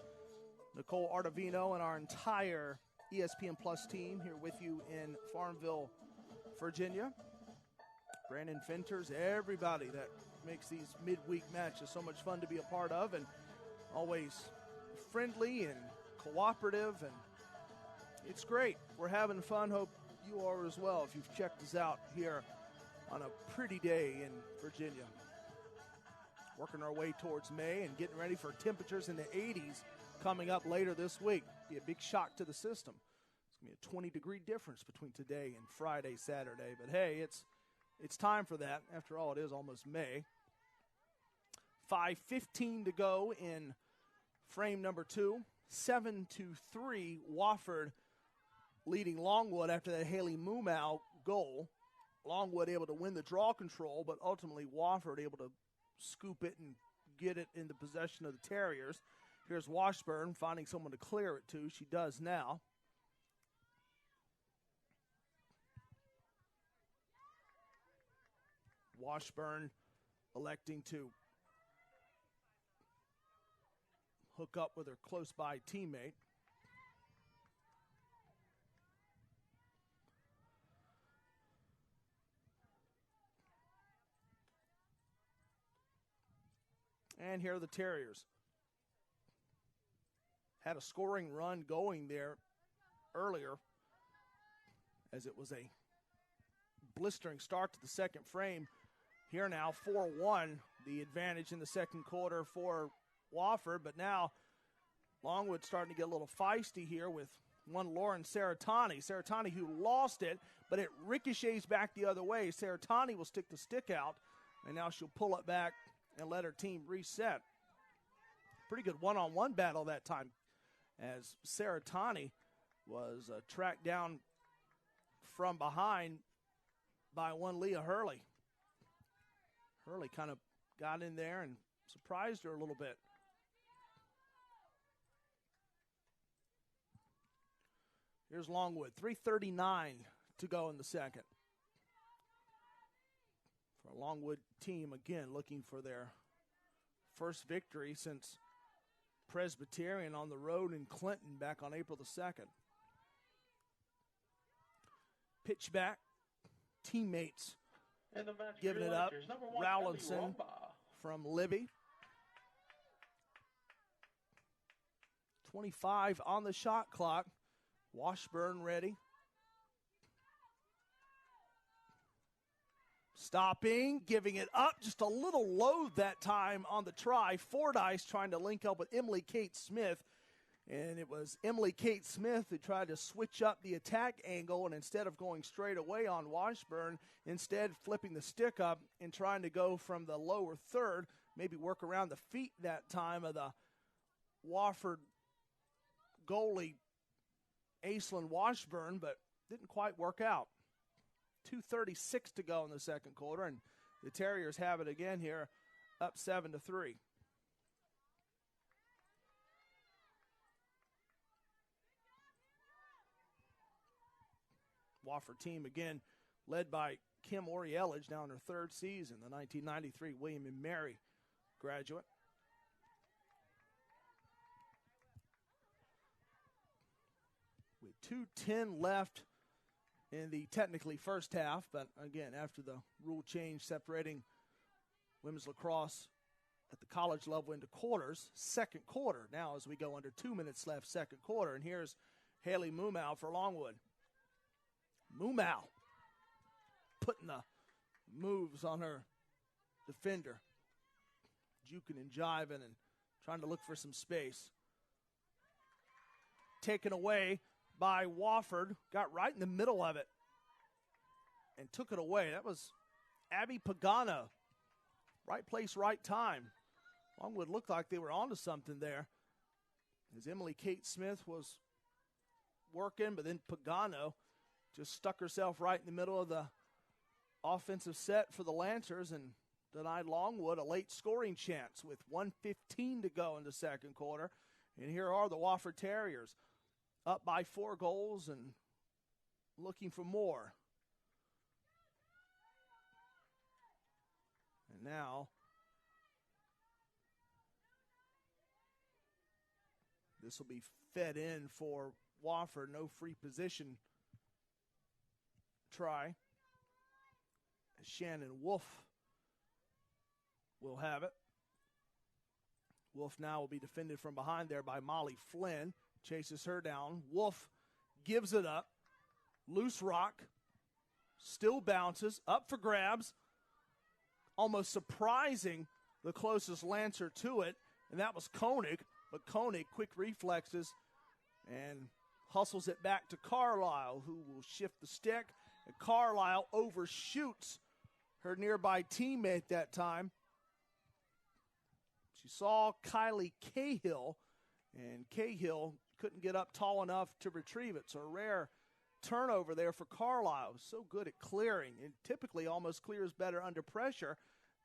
Nicole Artavino, and our entire ESPN Plus team here with you in Farmville, Virginia. Brandon Fenters, everybody that makes these midweek matches so much fun to be a part of, and always friendly and cooperative, and it's great. We're having fun. Hope you are as well if you've checked us out here on a pretty day in Virginia. Working our way towards May and getting ready for temperatures in the 80s coming up later this week. Be a big shock to the system. It's going to be a 20-degree difference between today and Friday, Saturday. But, hey, it's time for that. After all, it is almost May. 5:15 to go in frame number 2. 7-3, Wofford leading Longwood after that Haley Mumau goal. Longwood able to win the draw control, but ultimately Wofford able to scoop it and get it in the possession of the Terriers. Here's Washburn finding someone to clear it to. She does now. Washburn electing to hook up with her close-by teammate. And here are the Terriers. Had a scoring run going there earlier as it was a blistering start to the second frame. Here now, 4-1, the advantage in the second quarter for Wofford, but now Longwood starting to get a little feisty here with one Lauren Saratani. Saratani who lost it, but it ricochets back the other way. Saratani will stick the stick out, and now she'll pull it back and let her team reset. Pretty good one-on-one battle that time as Saratani was tracked down from behind by one Leah Hurley. Hurley kind of got in there and surprised her a little bit. Here's Longwood, 3:39 to go in the second. For a Longwood team, again, looking for their first victory since Presbyterian on the road in Clinton back on April the 2nd. Pitch back, teammates giving it up. Rowlinson from Libby. 25 on the shot clock. Washburn ready. Stopping, giving it up, just a little low that time on the try. Fordyce trying to link up with Emily Kate Smith. And it was Emily Kate Smith who tried to switch up the attack angle, and instead of going straight away on Washburn, instead flipping the stick up and trying to go from the lower third, maybe work around the feet that time of the Wofford goalie, Aislinn Washburn, but didn't quite work out. 2:36 to go in the second quarter, and the Terriers have it again here, up 7-3. Wofford team again led by Kim Orielage, now in her third season, the 1993 William and Mary graduate. With 2:10 left in the technically first half, but again, after the rule change separating women's lacrosse at the college level into quarters, second quarter now as we go under 2 minutes left, second quarter. And here's Haley Mumau for Longwood. Mumau putting the moves on her defender. Juking and jiving and trying to look for some space. Taken away by Wofford, got right in the middle of it and took it away. That was Abby Pagano. Right place, right time. Longwood looked like they were onto something there as Emily Kate Smith was working, but then Pagano just stuck herself right in the middle of the offensive set for the Lancers and denied Longwood a late scoring chance with 1:15 to go in the second quarter. And here are the Wofford Terriers, up by 4 goals and looking for more. And now This will be fed in for Wofford. No free position try. Shannon Wolf will have it. Wolf now will be defended from behind there by Molly Flynn. Chases her down. Wolf gives it up. Loose rock. Still bounces. Up for grabs. Almost surprising the closest lancer to it, and that was Koenig. But Koenig, quick reflexes, and hustles it back to Carlisle, who will shift the stick. And Carlisle overshoots her nearby teammate that time. She saw Kylie Cahill, and Cahill couldn't get up tall enough to retrieve it. So a rare turnover there for Carlisle. So good at clearing, and typically almost clears better under pressure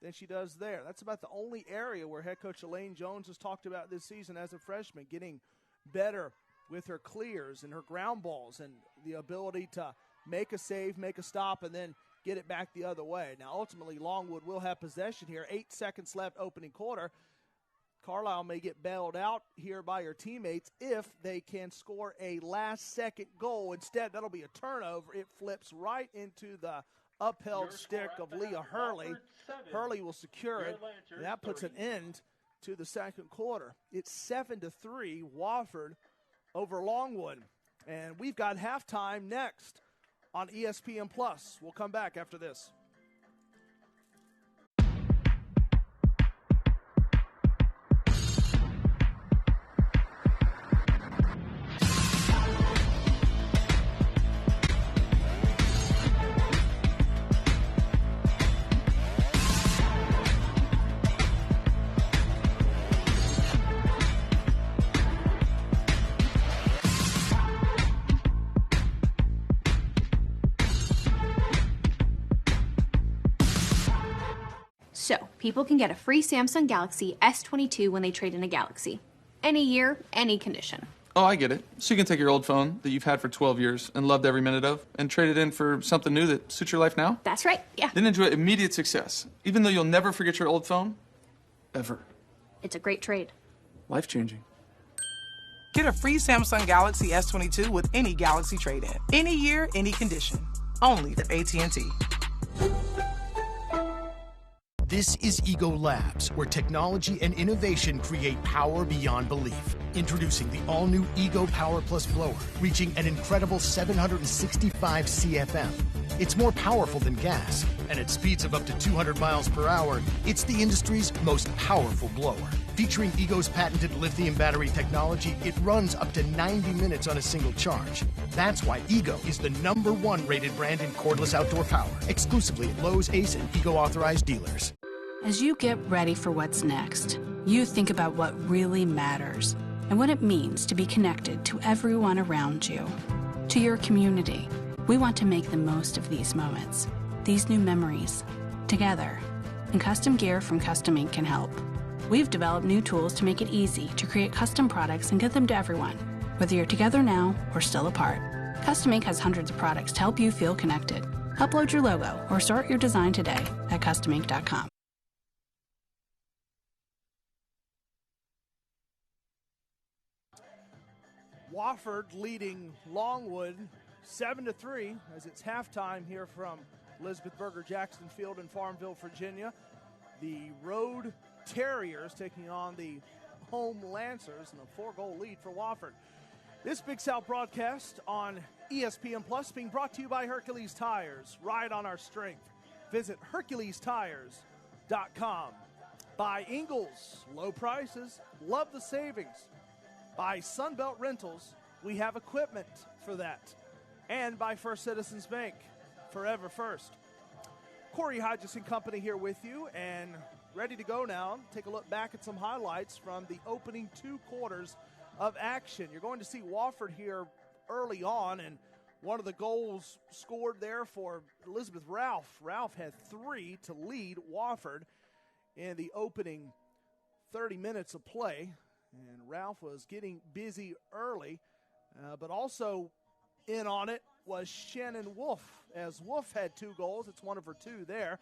than she does there. That's about the only area where head coach Elaine Jones has talked about this season as a freshman, getting better with her clears and her ground balls and the ability to make a save, make a stop, and then get it back the other way. Now, ultimately, Longwood will have possession here. 8 seconds left opening quarter. Carlisle may get bailed out here by her teammates if they can score a last-second goal. Instead, that'll be a turnover. It flips right into the upheld stick of Leah Hurley. Hurley will secure it, and that puts an end to the second quarter. It's 7-3, Wofford over Longwood. And we've got halftime next on ESPN+. We'll come back after this. So, people can get a free Samsung Galaxy S22 when they trade in a Galaxy. Any year, any condition. Oh, I get it. So you can take your old phone that you've had for 12 years and loved every minute of and trade it in for something new that suits your life now? That's right, yeah. Then enjoy immediate success, even though you'll never forget your old phone, ever. It's a great trade. Life-changing. Get a free Samsung Galaxy S22 with any Galaxy trade-in. Any year, any condition. Only at AT&T. This is Ego Labs, where technology and innovation create power beyond belief. Introducing the all-new Ego Power Plus blower, reaching an incredible 765 CFM. It's more powerful than gas, and at speeds of up to 200 miles per hour, it's the industry's most powerful blower. Featuring Ego's patented lithium battery technology, it runs up to 90 minutes on a single charge. That's why Ego is the #1 rated brand in cordless outdoor power, exclusively at Lowe's, Ace, and Ego authorized dealers. As you get ready for what's next, you think about what really matters and what it means to be connected to everyone around you, to your community. We want to make the most of these moments, these new memories, together. And custom gear from Custom Ink can help. We've developed new tools to make it easy to create custom products and get them to everyone, whether you're together now or still apart. Custom Ink has hundreds of products to help you feel connected. Upload your logo or start your design today at customink.com. Wofford leading Longwood 7-3 as it's halftime here from Elizabeth Berger Jackson Field in Farmville, Virginia. The Road Terriers taking on the home Lancers and a 4-goal lead for Wofford. This Big South broadcast on ESPN Plus being brought to you by Hercules Tires. Ride on our strength. Visit HerculesTires.com. By Ingles, low prices, love the savings. By Sunbelt Rentals, we have equipment for that. And by First Citizens Bank, forever first. Corey Hodges and company here with you and ready to go now. Take a look back at some highlights from the opening 2 quarters of action. You're going to see Wofford here early on, and one of the goals scored there for Elizabeth Ralph. Ralph had 3 to lead Wofford in the opening 30 minutes of play. And Ralph was getting busy early, but also in on it was Shannon Wolf, as Wolf had 2 goals. It's one of her 2 there.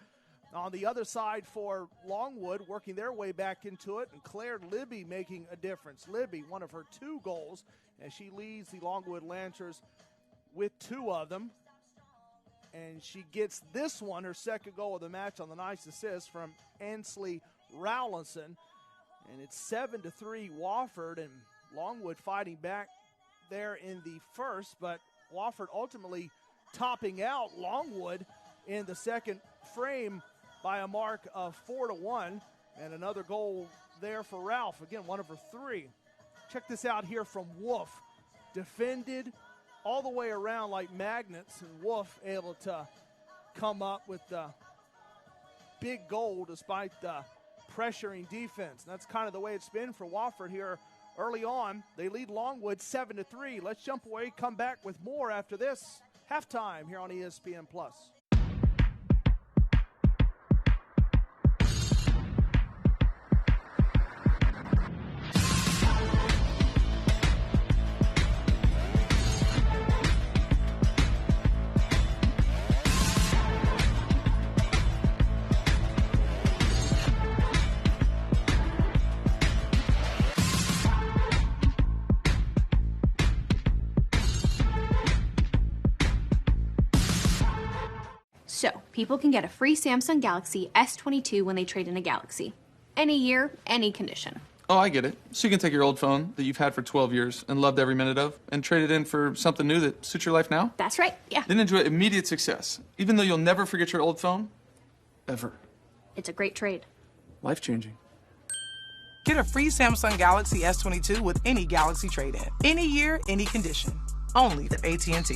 On the other side for Longwood, working their way back into it, and Claire Libby making a difference. Libby, one of her 2 goals, and she leads the Longwood Lancers with 2 of them. And she gets this one, her second goal of the match, on the nice assist from Ansley Rowlinson. And it's 7-3 Wofford, and Longwood fighting back there in the first, but Wofford ultimately topping out Longwood in the second frame by a mark of 4-1, and another goal there for Ralph. Again, one of her 3. Check this out here from Wolf. Defended all the way around like magnets, and Wolf able to come up with the big goal despite the pressuring defense. And that's kind of the way it's been for Wofford here early on. They lead Longwood 7-3. Let's jump away, come back with more after this. Halftime here on ESPN+. So, people can get a free Samsung Galaxy S22 when they trade in a Galaxy. Any year, any condition. Oh, I get it. So you can take your old phone that you've had for 12 years and loved every minute of and trade it in for something new that suits your life now? That's right, yeah. Then enjoy immediate success, even though you'll never forget your old phone, ever. It's a great trade. Life-changing. Get a free Samsung Galaxy S22 with any Galaxy trade-in. Any year, any condition. Only at AT&T.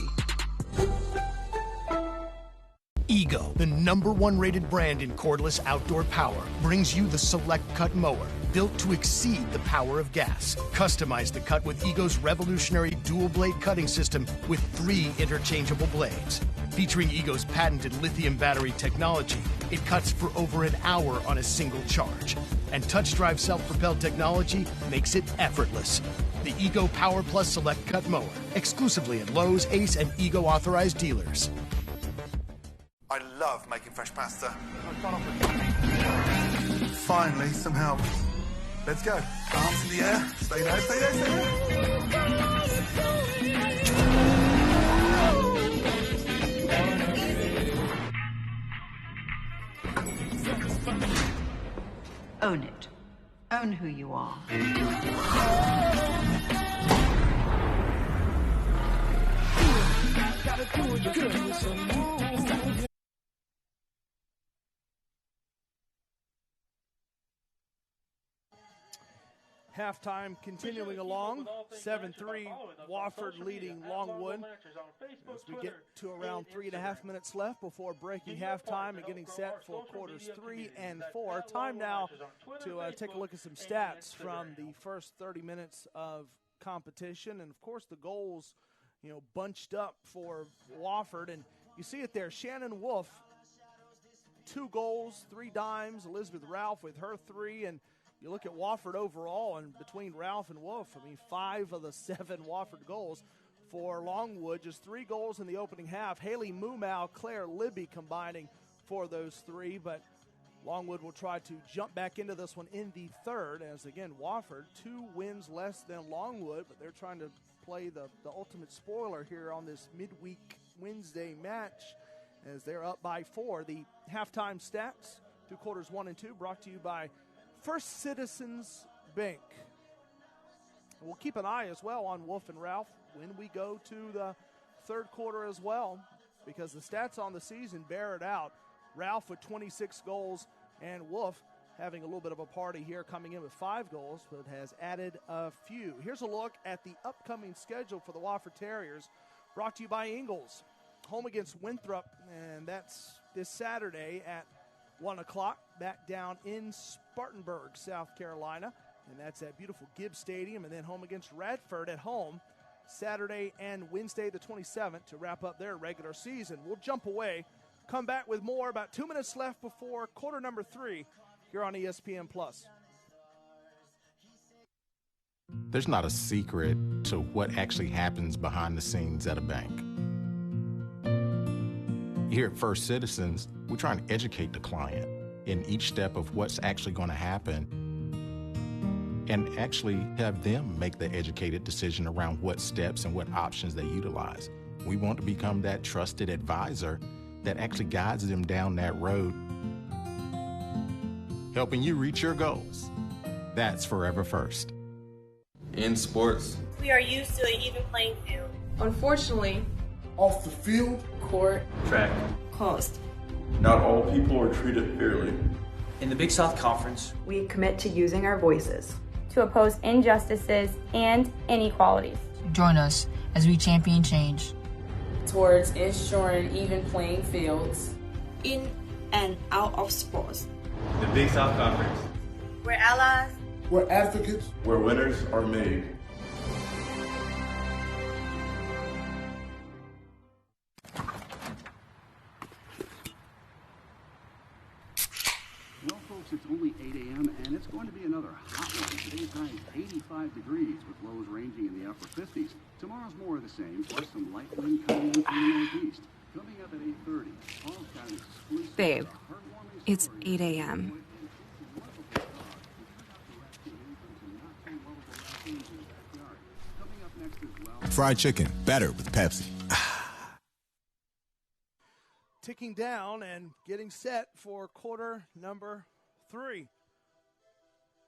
Ego, the #1 rated brand in cordless outdoor power, brings you the Select Cut mower, built to exceed the power of gas. Customize the cut with Ego's revolutionary dual-blade cutting system with 3 interchangeable blades. Featuring Ego's patented lithium battery technology, it cuts for over an hour on a single charge. And touch-drive self-propelled technology makes it effortless. The Ego Power Plus Select Cut mower, exclusively at Lowe's, Ace, and Ego authorized dealers. I love making fresh pasta. Finally, some help. Let's go. Arms in the air. Stay there, stay there, stay there. Own it. Own who you are. Halftime continuing along, 7-3, Wofford leading Longwood. As we get to around 3.5 minutes left before breaking halftime and getting set for quarters 3 and 4. Time now to take a look at some stats from the first 30 minutes of competition. And, of course, the goals, bunched up for Wofford. And you see it there, Shannon Wolf, 2 goals, 3 dimes. Elizabeth Ralph with her 3. And you look at Wofford overall, and between Ralph and Wolf, 5 of the 7 Wofford goals for Longwood. Just 3 goals in the opening half. Haley Mumau, Claire Libby combining for those 3, but Longwood will try to jump back into this one in the third, as again, Wofford, 2 wins less than Longwood, but they're trying to play the ultimate spoiler here on this midweek Wednesday match as they're up by 4. The halftime stats through quarters 1 and 2 brought to you by First Citizens Bank. We'll keep an eye as well on Wolf and Ralph when we go to the third quarter as well, because the stats on the season bear it out. Ralph with 26 goals and Wolf having a little bit of a party here, coming in with 5 goals, but has added a few. Here's a look at the upcoming schedule for the Wofford Terriers, brought to you by Ingalls. Home against Winthrop, and that's this Saturday at 1 o'clock, back down in Spartanburg, South Carolina, and that's at beautiful Gibbs Stadium, and then home against Radford at home Saturday and Wednesday the 27th to wrap up their regular season. We'll jump away, come back with more, about 2 minutes left before quarter number 3 here on ESPN+. There's not a secret to what actually happens behind the scenes at a bank. Here at First Citizens, we're trying to educate the client in each step of what's actually going to happen and actually have them make the educated decision around what steps and what options they utilize. We want to become that trusted advisor that actually guides them down that road, helping you reach your goals. That's Forever First. In sports, we are used to an even playing field. Unfortunately, off the field, court, track, coast, not all people are treated fairly. In the Big South Conference, we commit to using our voices to oppose injustices and inequalities. Join us as we champion change towards ensuring even playing fields in and out of sports. The Big South Conference. We're allies. We're advocates. Where winners are made. Well, folks, it's only 8 a.m. and it's going to be another hot one. Today's high is 85 degrees with lows ranging in the upper 50s. Tomorrow's more of the same, plus some light wind coming in from the northeast. Coming up at 8:30, Paul's got an exclusive. Babe, it's 8 a.m. Fried chicken, better with Pepsi. Ticking down and getting set for quarter number 3.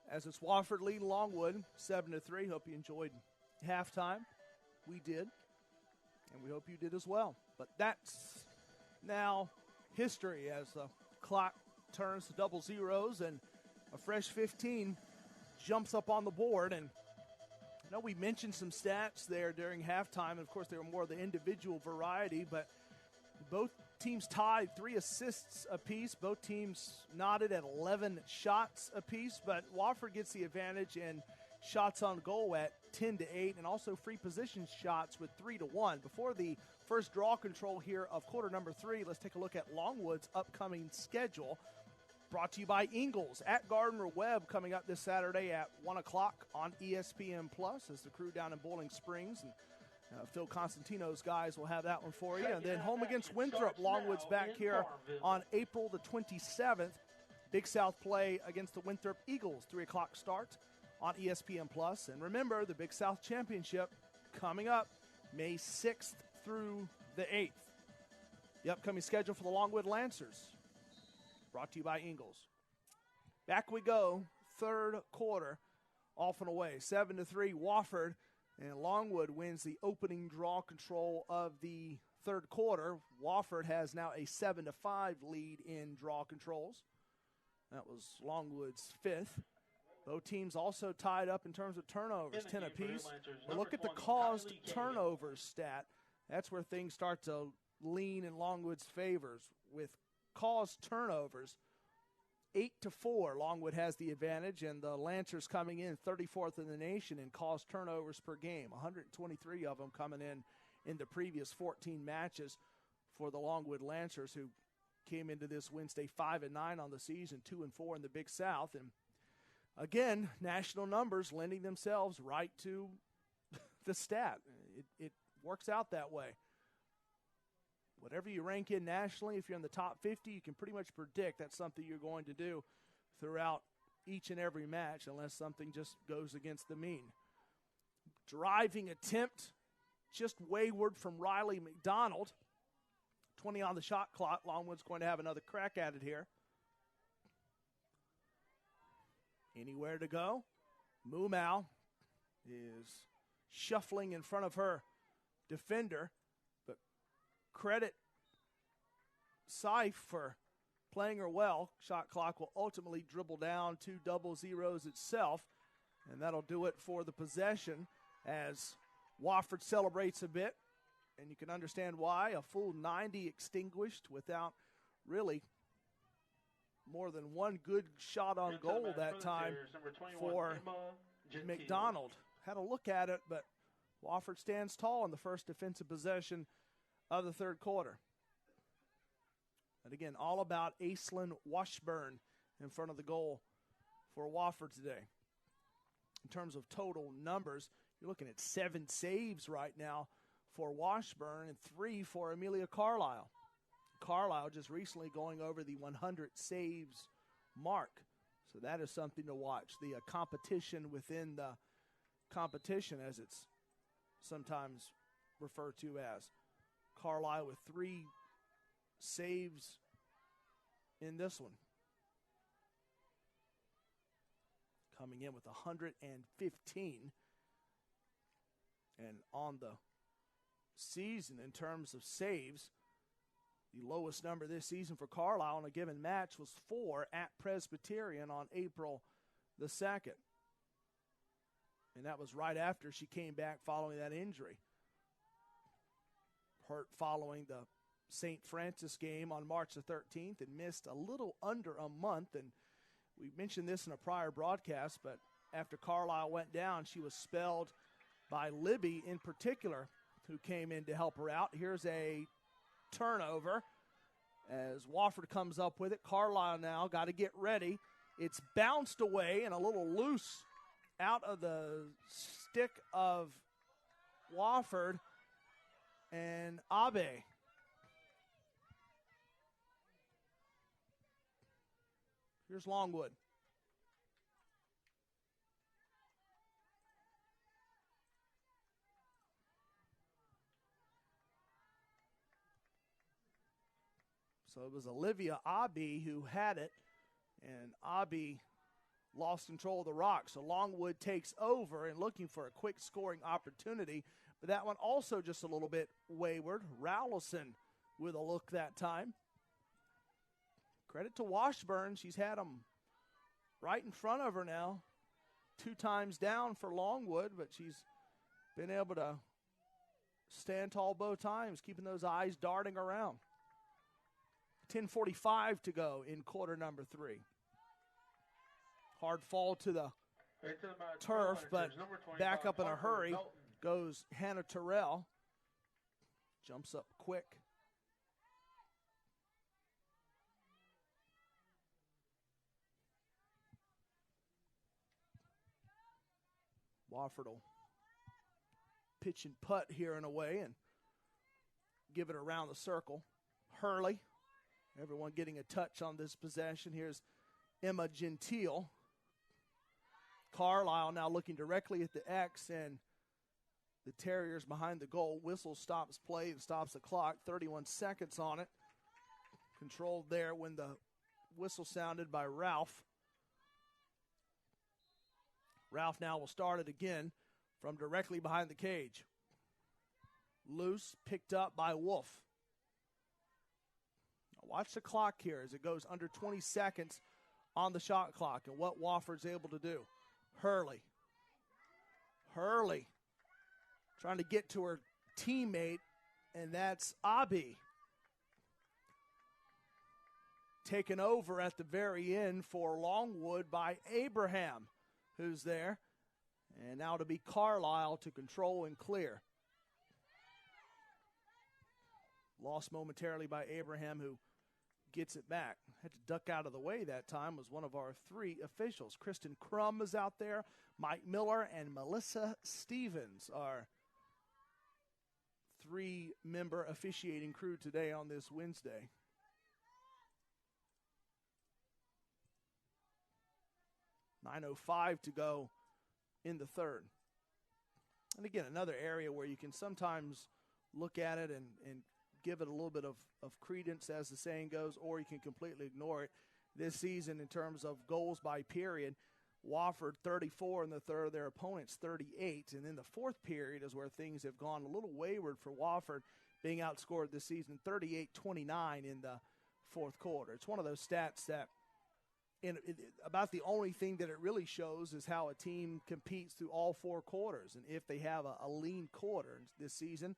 As it's Wofford leading Longwood 7-3. Hope you enjoyed halftime. We did, and we hope you did as well. But that's now history as the clock turns to double zeros and a fresh 15 jumps up on the board. And I know we mentioned some stats there during halftime, and of course they were more of the individual variety, but both teams tied 3 assists apiece. Both teams knotted at 11 shots apiece, but Wofford gets the advantage in shots on goal at 10-8, and also free position shots with 3-1. Before the first draw control here of quarter number 3, let's take a look at Longwood's upcoming schedule. Brought to you by Ingalls at Gardner Webb, coming up this Saturday at 1 o'clock on ESPN Plus as the crew down in Bowling Springs. And Phil Constantino's guys will have that one for you. And then home against Winthrop, Longwood's back here on April the 27th. Big South play against the Winthrop Eagles, 3 o'clock start on ESPN Plus. And remember, the Big South Championship coming up May 6th through the 8th. The upcoming schedule for the Longwood Lancers, brought to you by Ingalls. Back we go, third quarter, off and away, 7-3, Wofford, and Longwood wins the opening draw control of the third quarter. Wofford has now a 7-5 lead in draw controls. That was Longwood's 5th. Both teams also tied up in terms of turnovers, 10 apiece. But look at the caused turnovers stat. That's where things start to lean in Longwood's favors. With caused turnovers, 8-4, Longwood has the advantage, and the Lancers coming in 34th in the nation in caused turnovers per game. 123 of them coming in the previous 14 matches for the Longwood Lancers, who came into this Wednesday 5-9 on the season, 2-4 in the Big South. And again, national numbers lending themselves right to the stat. It works out that way. Whatever you rank in nationally, if you're in the top 50, you can pretty much predict that's something you're going to do throughout each and every match unless something just goes against the mean. Driving attempt, just wayward from Riley McDonald. 20 on the shot clock. Longwood's going to have another crack at it here. Anywhere to go. Mumau is shuffling in front of her defender, but credit Seif for playing her well. Shot clock will ultimately dribble down to double zeros itself, and that'll do it for the possession as Wofford celebrates a bit, and you can understand why. A full 90 extinguished without really more than one good shot on goal that time for McDonald. Had a look at it, but Wofford stands tall in the first defensive possession of the third quarter. And again, all about Aislinn Washburn in front of the goal for Wofford today. In terms of total numbers, you're looking at 7 saves right now for Washburn and 3 for Amelia Carlisle. Carlisle just recently going over the 100 saves mark. So that is something to watch. The competition within the competition, as it's sometimes referred to as. Carlisle with 3 saves in this one. Coming in with 115. And on the season, in terms of saves, the lowest number this season for Carlisle in a given match was 4 at Presbyterian on April the 2nd. And that was right after she came back following that injury. Hurt following the St. Francis game on March the 13th and missed a little under a month. And we mentioned this in a prior broadcast, but after Carlisle went down, she was spelled by Libby in particular, who came in to help her out. Here's a turnover as Wofford comes up with it. Carlisle now got to get ready. It's bounced away and a little loose out of the stick of Wofford and Abe. Here's Longwood. So it was Olivia Abe who had it, and Abe lost control of the rock. So Longwood takes over and looking for a quick scoring opportunity, but that one also just a little bit wayward. Rowlison with a look that time. Credit to Washburn. She's had them right in front of her now. 2 times down for Longwood, but she's been able to stand tall both times, keeping those eyes darting around. 10:45 to go in quarter number 3. Hard fall to the turf, but back up in a hurry goes Hannah Terrell. Jumps up quick. Wofford will pitch and putt here in a way and give it around the circle. Hurley. Everyone getting a touch on this possession. Here's Emma Gentile. Carlisle now looking directly at the X, and the Terriers behind the goal. Whistle stops play and stops the clock. 31 seconds on it. Controlled there when the whistle sounded by Ralph. Ralph now will start it again from directly behind the cage. Loose, picked up by Wolf. Watch the clock here as it goes under 20 seconds on the shot clock and what Wofford's able to do. Hurley trying to get to her teammate, and that's Abe. Taken over at the very end for Longwood by Abraham, who's there. And now to be Carlisle to control and clear. Lost momentarily by Abraham, who gets it back. Had to duck out of the way that time, was one of our 3 officials. Kristen Crum is out there. Mike Miller and Melissa Stevens are 3-member officiating crew today on this Wednesday. .9:05 to go in the third. And again, another area where you can sometimes look at it and give it a little bit of credence, as the saying goes, or you can completely ignore it. This season, in terms of goals by period, Wofford 34 in the third, their opponents 38. And in the fourth period is where things have gone a little wayward for Wofford, being outscored this season 38-29 in the fourth quarter. It's one of those stats that about the only thing that it really shows is how a team competes through all 4 quarters. And if they have a lean quarter this season,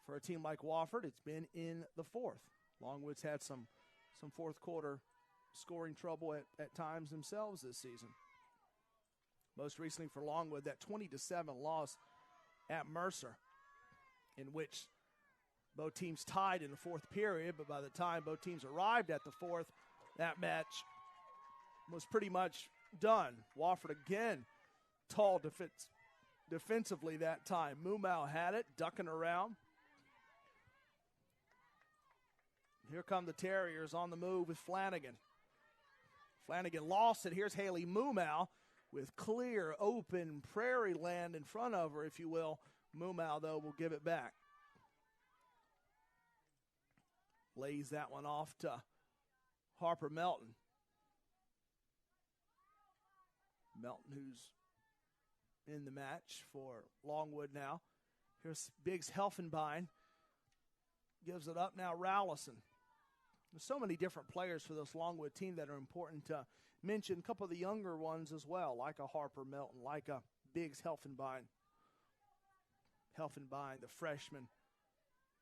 for a team like Wofford, it's been in the fourth. Longwood's had some fourth quarter scoring trouble at times themselves this season. Most recently for Longwood, that 20-7 loss at Mercer, in which both teams tied in the fourth period, but by the time both teams arrived at the fourth, that match was pretty much done. Wofford again tall defensively that time. Mumau had it, ducking around. Here come the Terriers on the move with Flanagan. Flanagan lost it. Here's Haley Mumau with clear, open prairie land in front of her, if you will. Mumau, though, will give it back. Lays that one off to Harper Melton. Melton, who's in the match for Longwood now. Here's Biggs Helfenbein. Gives it up now, Rowlison. There's so many different players for this Longwood team that are important to mention. A couple of the younger ones as well, like a Harper Melton, like a Biggs Helfenbein. Helfenbein, the freshman.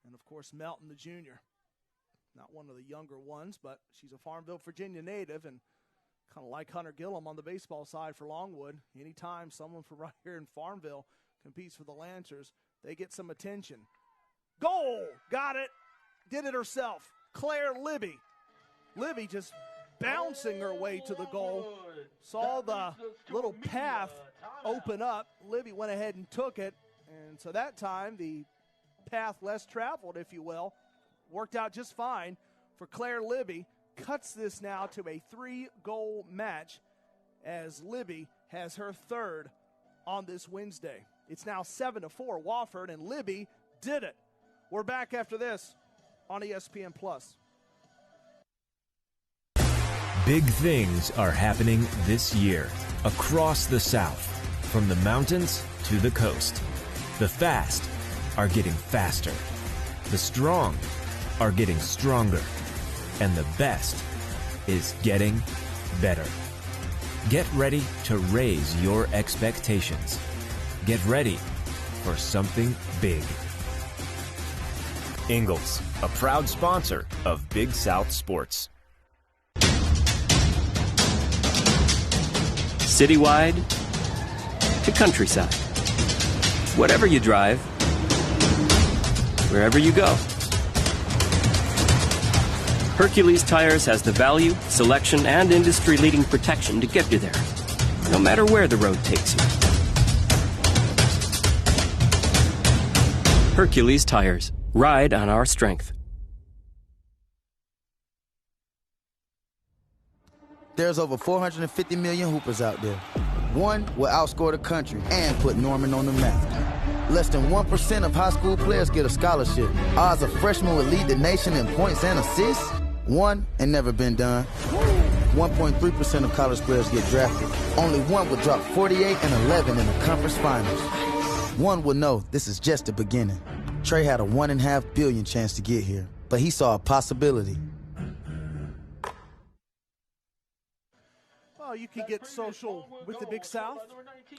And, of course, Melton, the junior. Not one of the younger ones, but she's a Farmville, Virginia native, and kind of like Hunter Gillum on the baseball side for Longwood. Anytime someone from right here in Farmville competes for the Lancers, they get some attention. Goal! Got it. Did it herself. Claire Libby. Libby just bouncing her way to the goal. Saw the little path open up. Libby went ahead and took it. And so that time, the path less traveled, if you will, worked out just fine for Claire Libby. Cuts this now to a 3-goal match as Libby has her third on this Wednesday. It's now 7-4 Wofford, and Libby did it. We're back after this on ESPN+. Big things are happening this year across the South, from the mountains to the coast. The fast are getting faster. The strong are getting stronger. And the best is getting better. Get ready to raise your expectations. Get ready for something big. Ingalls, a proud sponsor of Big South Sports. Citywide to countryside. Whatever you drive, wherever you go. Hercules Tires has the value, selection, and industry-leading protection to get you there, no matter where the road takes you. Hercules Tires. Ride on our strength. There's over 450 million hoopers out there. One will outscore the country and put Norman on the map. Less than 1% of high school players get a scholarship. Odds a freshman would lead the nation in points and assists. One ain't never been done. 1.3% of college players get drafted. Only one would drop 48 and 11 in the conference finals. One will know this is just the beginning. Trey had a 1.5 billion chance to get here, but he saw a possibility. Well, you can get social with the Big South.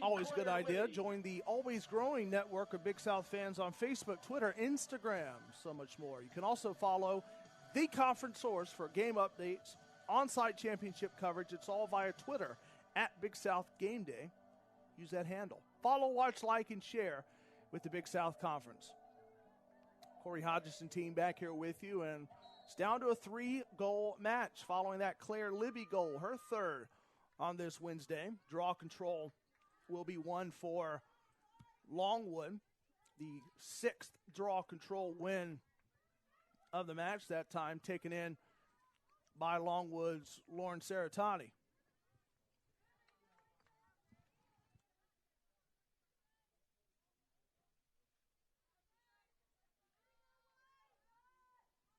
Always a good idea. Join the always growing network of Big South fans on Facebook, Twitter, Instagram, so much more. You can also follow the conference source for game updates, on-site championship coverage. It's all via Twitter at Big South Game Day. Use that handle. Follow, watch, like, and share with the Big South Conference. Corey Hodgson team back here with you, and it's down to a 3-goal match following that Claire Libby goal, her third on this Wednesday. Draw control will be won for Longwood, the 6th draw control win of the match, that time taken in by Longwood's Lauren Saratani.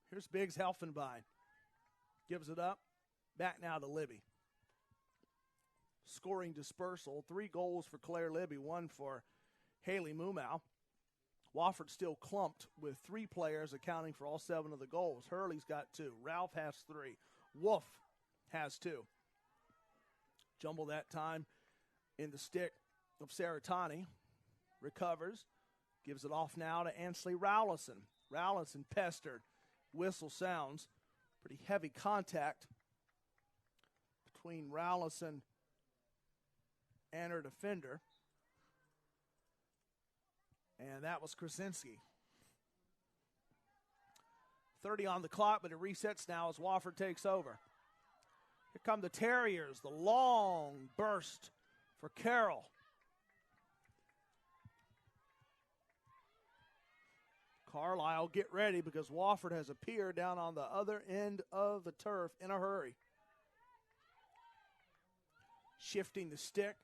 Here's Biggs Helfenbein. Gives it up. Back now to Libby. Scoring dispersal. 3 goals for Claire Libby, 1 for Haley Mumau. Wofford still clumped with 3 players accounting for all 7 of the goals. Hurley's got 2. Ralph has 3. Wolf has 2. Jumble that time in the stick of Saratani. Recovers. Gives it off now to Ansley Rowlison. Rowlison pestered. Whistle sounds. Pretty heavy contact between Rowlison and her defender. And that was Krasinski. 30 on the clock, but it resets now as Wofford takes over. Here come the Terriers. The long burst for Carroll. Carlisle, get ready because Wofford has appeared down on the other end of the turf in a hurry. Shifting the stick.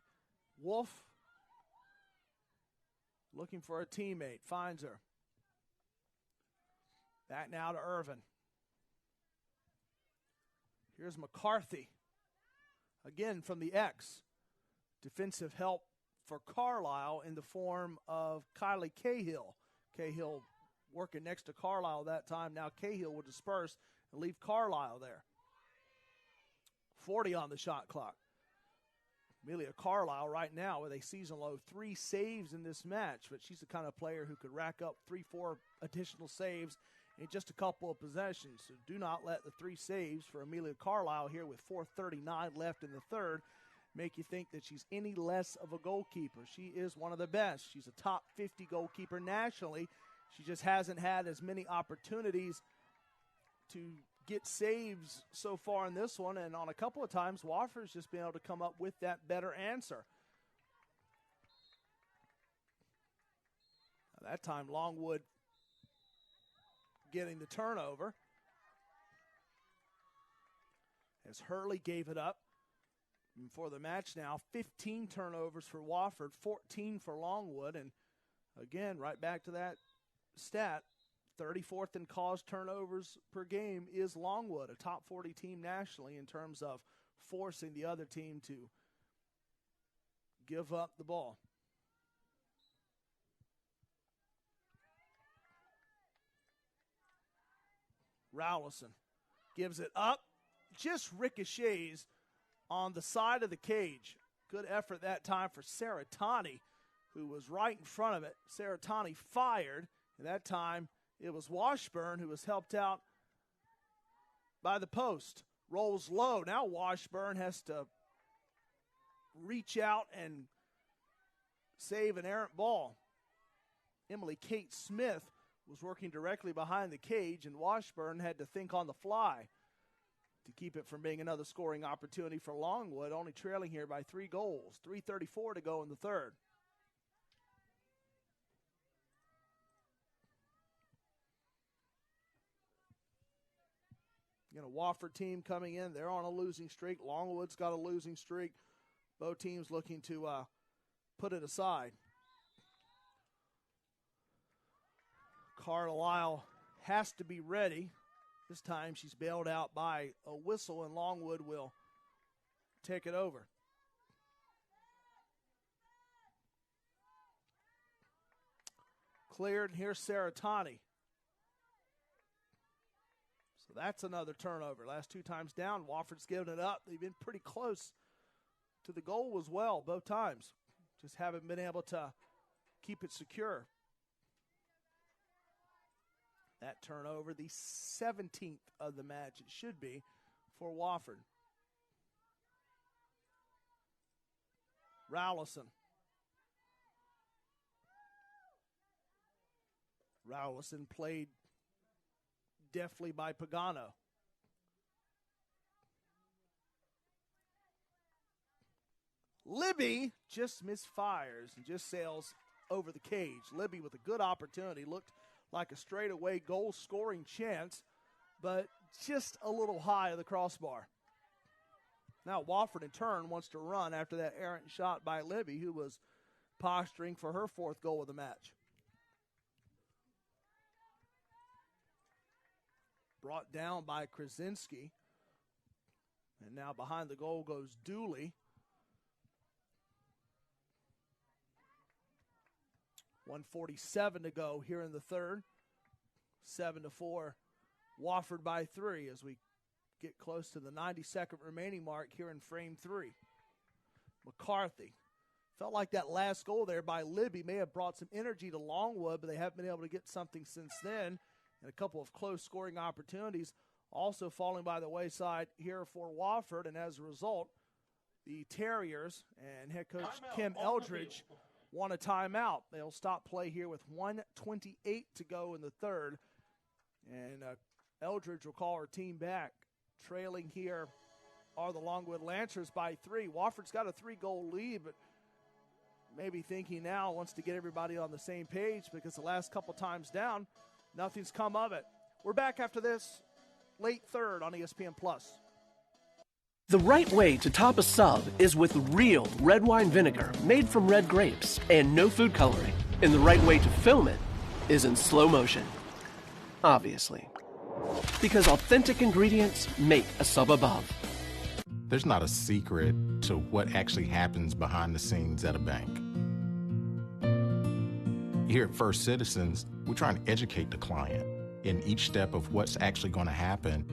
Wolf looking for a teammate. Finds her. Back now to Irvin. Here's McCarthy. Again from the X. Defensive help for Carlisle in the form of Kylie Cahill. Cahill working next to Carlisle that time. Now Cahill will disperse and leave Carlisle there. 40 on the shot clock. Amelia Carlisle right now with a season-low 3 saves in this match, but she's the kind of player who could rack up 3-4 additional saves in just a couple of possessions. So do not let the 3 saves for Amelia Carlisle here with 4:39 left in the third make you think that she's any less of a goalkeeper. She is one of the best. She's a top 50 goalkeeper nationally. She just hasn't had as many opportunities to get saves so far in this one, and on a couple of times, Wofford's just been able to come up with that better answer. Now, that time, Longwood getting the turnover as Hurley gave it up. And for the match now, 15 turnovers for Wofford, 14 for Longwood, and again, right back to that stat, 34th in caused turnovers per game is Longwood, a top 40 team nationally in terms of forcing the other team to give up the ball. Rowlison gives it up, just ricochets on the side of the cage. Good effort that time for Saratani, who was right in front of it. Saratani fired, and that time it was Washburn who was helped out by the post. Rolls low. Now Washburn has to reach out and save an errant ball. Emily Kate Smith was working directly behind the cage, and Washburn had to think on the fly to keep it from being another scoring opportunity for Longwood, only trailing here by 3 goals. 3:34 to go in the third. A Wofford team coming in. They're on a losing streak. Longwood's got a losing streak. Both teams looking to put it aside. Carlisle has to be ready. This time she's bailed out by a whistle, and Longwood will take it over. Cleared, and here's Saratani. So that's another turnover. Last 2 times down, Wofford's given it up. They've been pretty close to the goal as well, both times. Just haven't been able to keep it secure. That turnover, the 17th of the match, it should be, for Wofford. Rowlison. Rowlison played deftly by Pagano. Libby just misfires and just sails over the cage. Libby with a good opportunity. Looked like a straightaway goal-scoring chance, but just a little high of the crossbar. Now Wofford, in turn, wants to run after that errant shot by Libby, who was posturing for her 4th goal of the match. Brought down by Krasinski. And now behind the goal goes Dooley. 1:47 to go here in the third. 7-4. Wofford by 3 as we get close to the 90-second remaining mark here in frame 3. McCarthy. Felt like that last goal there by Libby may have brought some energy to Longwood, but they haven't been able to get something since then. And a couple of close scoring opportunities also falling by the wayside here for Wofford. And as a result, the Terriers and head coach Kim Eldridge want a timeout. They'll stop play here with 1:28 to go in the third. And Eldridge will call her team back. Trailing here are the Longwood Lancers by 3. Wofford's got a 3-goal lead, but maybe thinking now wants to get everybody on the same page because the last couple times down, Nothing's come of it. We're back after this, late third on ESPN+. The right way to top a sub is with real red wine vinegar made from red grapes and no food coloring. And the right way to film it is in slow motion. Obviously. Because authentic ingredients make a sub above. There's not a secret to what actually happens behind the scenes at a bank. Here at First Citizens, we're trying to educate the client in each step of what's actually going to happen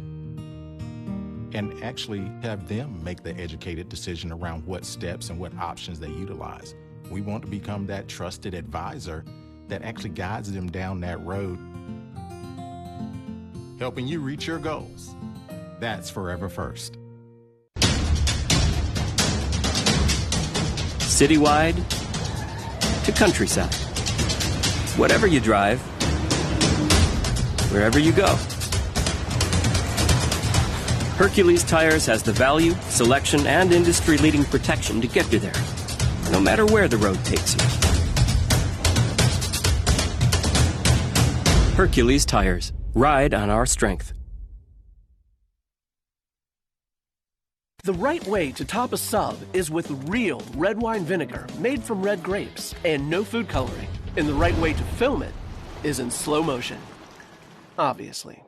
and actually have them make the educated decision around what steps and what options they utilize. We want to become that trusted advisor that actually guides them down that road, helping you reach your goals. That's Forever First. Citywide to countryside. Whatever you drive, wherever you go. Hercules Tires has the value, selection, and industry-leading protection to get you there, no matter where the road takes you. Hercules Tires. Ride on our strength. The right way to top a sub is with real red wine vinegar made from red grapes and no food coloring. And the right way to film it is in slow motion. Obviously.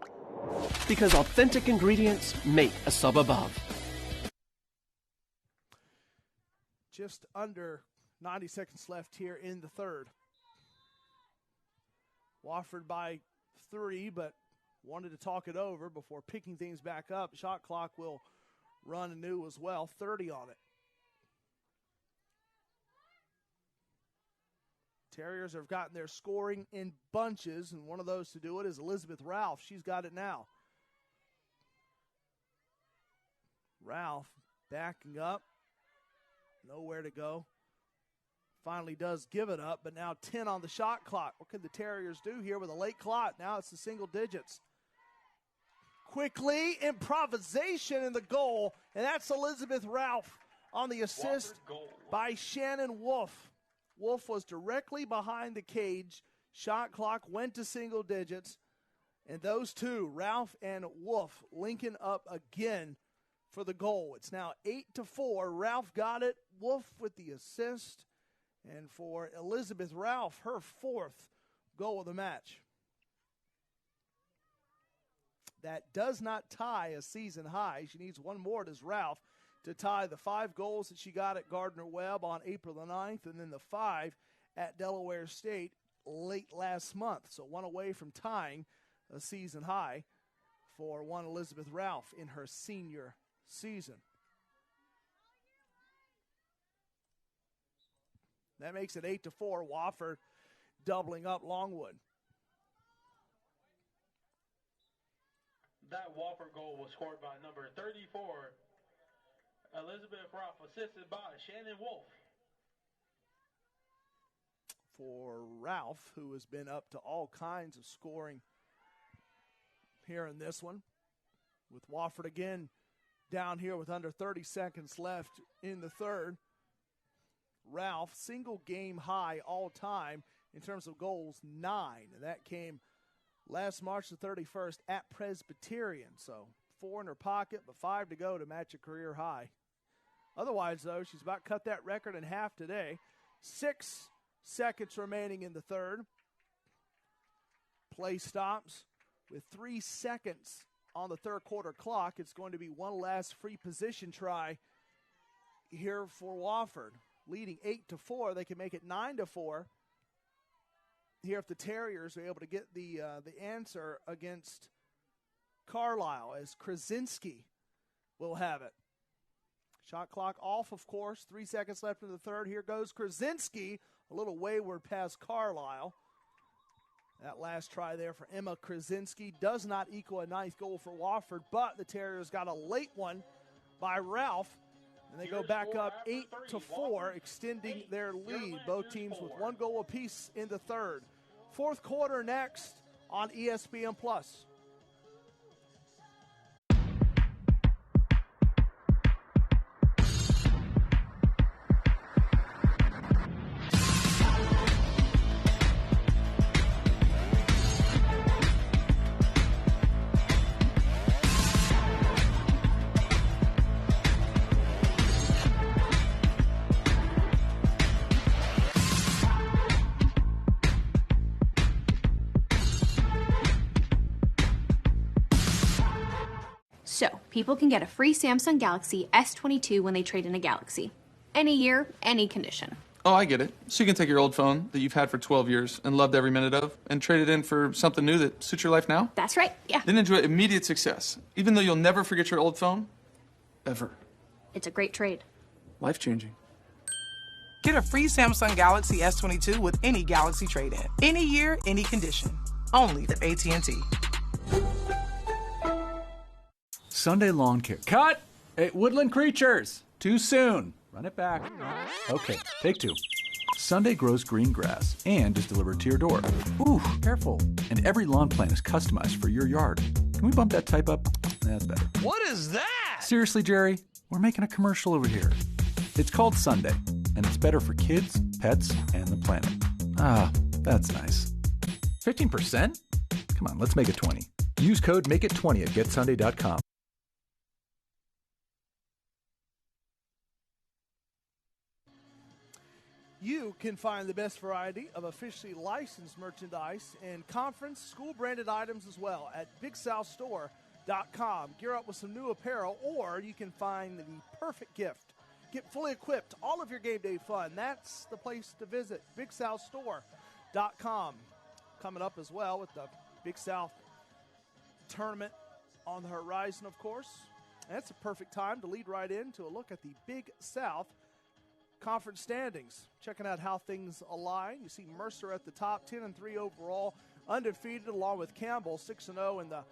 Because authentic ingredients make a sub above. Just under 90 seconds left here in the third. Wofford by 3, but wanted to talk it over before picking things back up. Shot clock will run anew as well. 30 on it. Terriers have gotten their scoring in bunches, and one of those to do it is Elizabeth Ralph. She's got it now. Ralph backing up. Nowhere to go. Finally does give it up, but now 10 on the shot clock. What can the Terriers do here with a late clock? Now it's the single digits. Quickly, improvisation in the goal, and that's Elizabeth Ralph on the assist by Shannon Wolf. Wolf was directly behind the cage. Shot clock went to single digits. And those two, Ralph and Wolf, linking up again for the goal. It's now 8-4. Ralph got it. Wolf with the assist. And for Elizabeth Ralph, her 4th goal of the match. That does not tie a season high. She needs one more, does Ralph, to tie the 5 goals that she got at Gardner-Webb on April the 9th, and then the 5 at Delaware State late last month. So one away from tying a season high for one Elizabeth Ralph in her senior season. That makes it 8-4. Wofford doubling up Longwood. That Wofford goal was scored by number 34, Elizabeth Ralph, assisted by Shannon Wolf. For Ralph, who has been up to all kinds of scoring here in this one. With Wofford again down here with under 30 seconds left in the third. Ralph, single game high all time in terms of goals, 9. And that came last March the 31st at Presbyterian. So 4 in her pocket, but 5 to go to match a career high. Otherwise, though, she's about cut that record in half today. 6 seconds remaining in the third. Play stops with 3 seconds on the third quarter clock. It's going to be one last free position try here for Wofford. Leading 8-4, they can make it 9-4. Here if the Terriers are able to get the answer against Carlisle, as Krasinski will have it. Shot clock off, of course. 3 seconds left in the third. Here goes Krasinski. A little wayward past Carlisle. That last try there for Emma Krasinski does not equal a 9th goal for Wofford, but the Terriers got a late one by Ralph. And they go back up 8-4, extending their lead. Both teams with 1 goal apiece in the third. Fourth quarter next on ESPN+. people can get a free Samsung Galaxy S22 when they trade in a Galaxy. Any year, any condition. Oh, I get it. So you can take your old phone that you've had for 12 years and loved every minute of and trade it in for something new that suits your life now? That's right, yeah. Then enjoy immediate success, even though you'll never forget your old phone, ever. It's a great trade. Life-changing. Get a free Samsung Galaxy S22 with any Galaxy trade-in. Any year, any condition. Only at AT&T. Sunday lawn care. Cut! Hey, woodland creatures! Too soon. Run it back. Okay, take 2. Sunday grows green grass and is delivered to your door. Ooh, careful. And every lawn plant is customized for your yard. Can we bump that type up? That's better. What is that? Seriously, Jerry, we're making a commercial over here. It's called Sunday, and it's better for kids, pets, and the planet. Ah, that's nice. 15%? Come on, let's make it 20. Use code MAKEIT20 at getsunday.com. You can find the best variety of officially licensed merchandise and conference school-branded items as well at BigSouthStore.com. Gear up with some new apparel, or you can find the perfect gift. Get fully equipped, all of your game day fun. That's the place to visit, BigSouthStore.com. Coming up as well with the Big South tournament on the horizon, of course. And it's a perfect time to lead right into a look at the Big South conference standings. Checking out how things align. You see Mercer at the top, 10-3 overall, undefeated, along with Campbell, 6-0 in the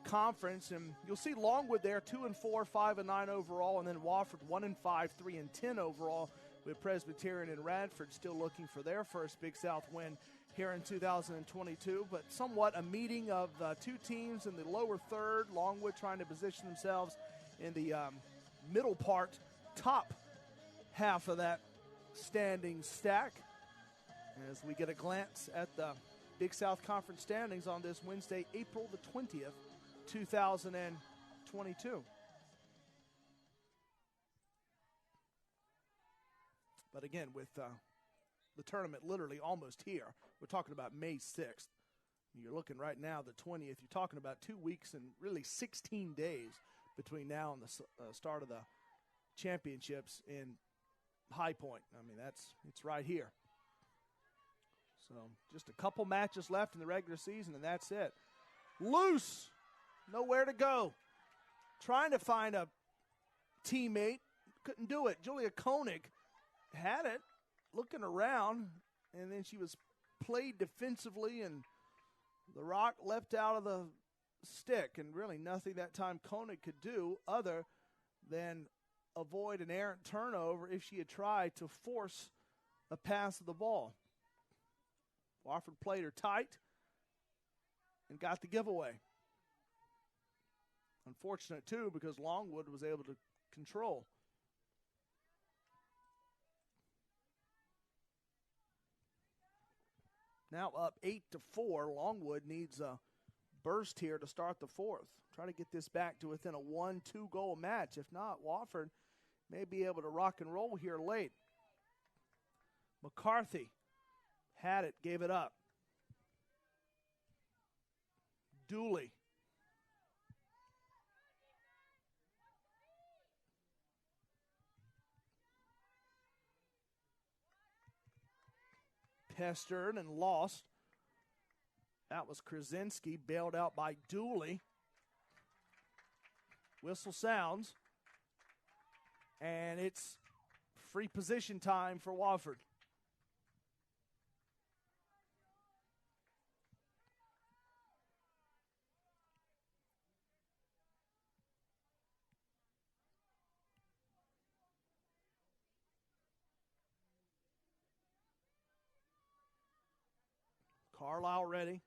conference. And you'll see Longwood there, 2-4, 5-9 overall, and then Wofford, 1-5, 3-10 overall, with Presbyterian and Radford still looking for their first Big South win here in 2022. But somewhat a meeting of two teams in the lower third. Longwood trying to position themselves in the middle part, top half of that standing stack, as we get a glance at the Big South Conference standings on this Wednesday, April the 20th, 2022. But again, with the tournament literally almost here, we're talking about May 6th. You're looking right now, the 20th. You're talking about 2 weeks and really 16 days between now and the start of the championships in High Point. I mean, it's right here. So just a couple matches left in the regular season, and that's it. Loose, nowhere to go. Trying to find a teammate, couldn't do it. Julia Koenig had it, looking around, and then she was played defensively, and the rock leapt out of the stick, and really nothing that time Koenig could do other than avoid an errant turnover if she had tried to force a pass of the ball. Wofford played her tight and got the giveaway. Unfortunate, too, because Longwood was able to control. Now up 8-4. Longwood needs a burst here to start the fourth. Try to get this back to within a 1-2 goal match. If not, Wofford may be able to rock and roll here late. McCarthy had it, gave it up. Dooley. Pestered and lost. That was Krasinski, bailed out by Dooley. Whistle sounds. And it's free position time for Wofford. Carlisle ready.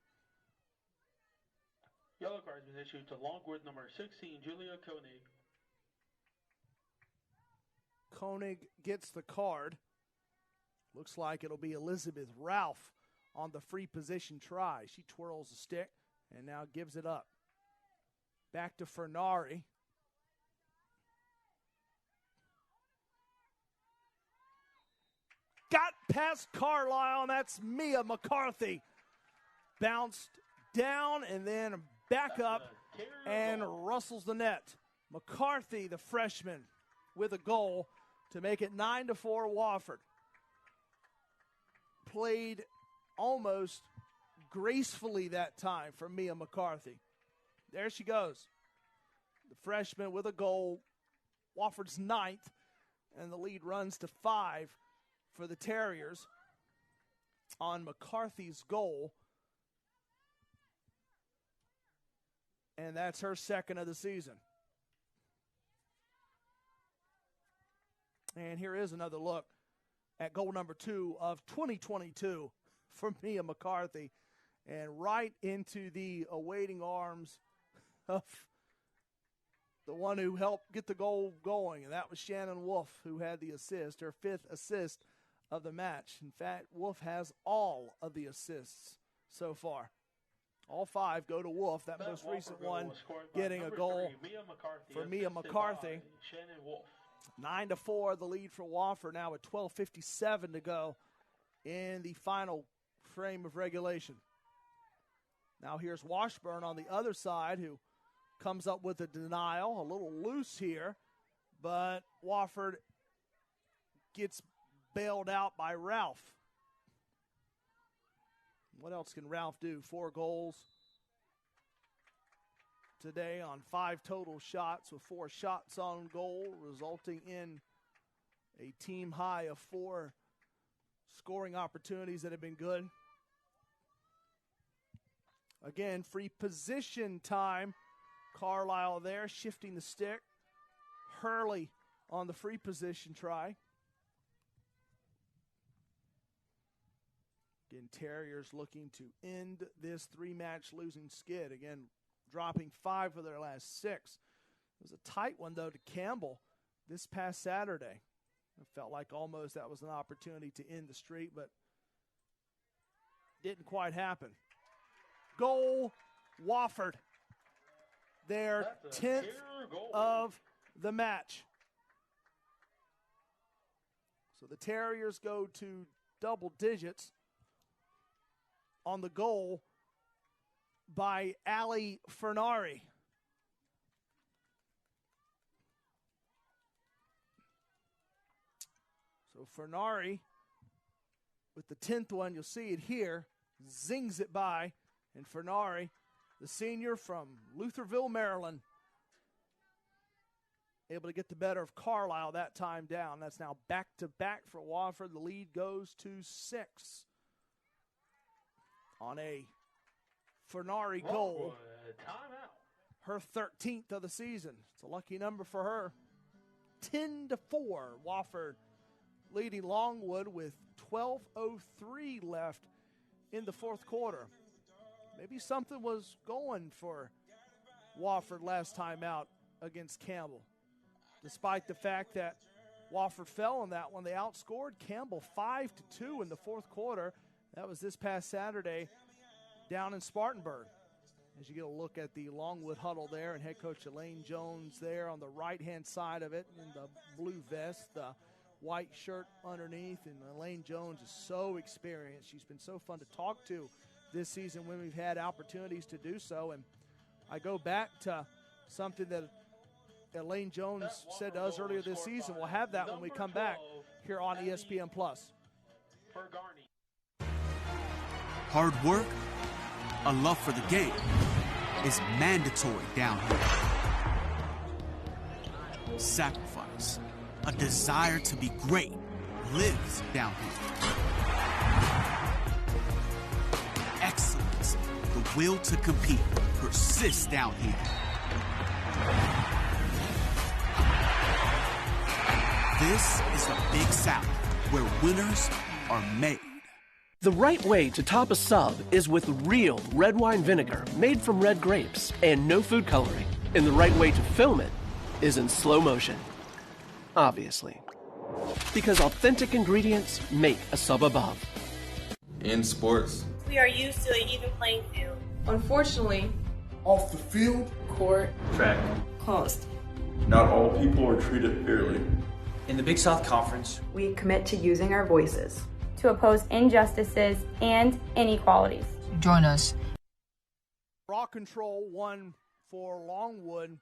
Yellow card has been issued to Longwood number 16, Julia Koenig. Koenig gets the card. Looks like it'll be Elizabeth Ralph on the free position try. She twirls the stick and now gives it up. Back to Fernari. Got past Carlisle, and that's Mia McCarthy. Bounced down and then back up and rustles the net. McCarthy, the freshman, with a goal to make it 9-4 Wofford. Played almost gracefully that time for Ncaa McCarthy. There she goes. The freshman with a goal. Wofford's 9th, and the lead runs to 5 for the Terriers on McCarthy's goal. And that's her second of the season. And here is another look at goal number 2 of 2022 for Ncaa McCarthy. And right into the awaiting arms of the one who helped get the goal going. And that was Shannon Wolf, who had the assist, her 5th assist of the match. In fact, Wolf has all of the assists so far. All 5 go to Wolf. That most recent one getting a goal for Ncaa McCarthy. 9-4, the lead for Wofford now with 12:57 to go in the final frame of regulation. Now here's Washburn on the other side, who comes up with a denial, a little loose here, but Wofford gets bailed out by Ralph. What else can Ralph do? 4 goals today on 5 total shots, with 4 shots on goal, resulting in a team high of 4 scoring opportunities that have been good. Again, free position time. Carlisle there, shifting the stick. Hurley on the free position try. Again, Terriers looking to end this 3-match losing skid. Again, dropping 5 of their last 6. It was a tight one, though, to Campbell this past Saturday. It felt like almost that was an opportunity to end the streak, but didn't quite happen. Goal, Wofford. Their 10th of the match. So the Terriers go to double digits on the goal by Ali Fernari. So Fernari with the 10th one, you'll see it here, zings it by, and Fernari, the senior from Lutherville, Maryland, able to get the better of Carlisle that time down. That's now back-to-back for Wofford. The lead goes to 6 on a Fernari goal. Her 13th of the season. It's a lucky number for her. 10-4, Wofford leading Longwood with 12:03 left in the 4th quarter. Maybe something was going for Wofford last time out against Campbell. Despite the fact that Wofford fell in that one, they outscored Campbell 5-2 in the 4th quarter. That was this past Saturday down in Spartanburg. As you get a look at the Longwood huddle there, and head coach Elaine Jones there on the right-hand side of it in the blue vest, the white shirt underneath, and Elaine Jones is so experienced. She's been so fun to talk to this season when we've had opportunities to do so. And I go back to something that Elaine Jones said to us earlier this season. We'll have that when we come back here on ESPN+. Hard work, a love for the game, is mandatory down here. Sacrifice, a desire to be great, lives down here. Excellence, the will to compete, persists down here. This is the Big South, where winners are made. The right way to top a sub is with real red wine vinegar made from red grapes and no food coloring. And the right way to film it is in slow motion. Obviously. Because authentic ingredients make a sub above. In sports, we are used to an even playing field. Unfortunately, off the field, court, track, closed. not all people are treated fairly. In the Big South Conference, we commit to using our voices to oppose injustices and inequalities. Join us. Raw control won for Longwood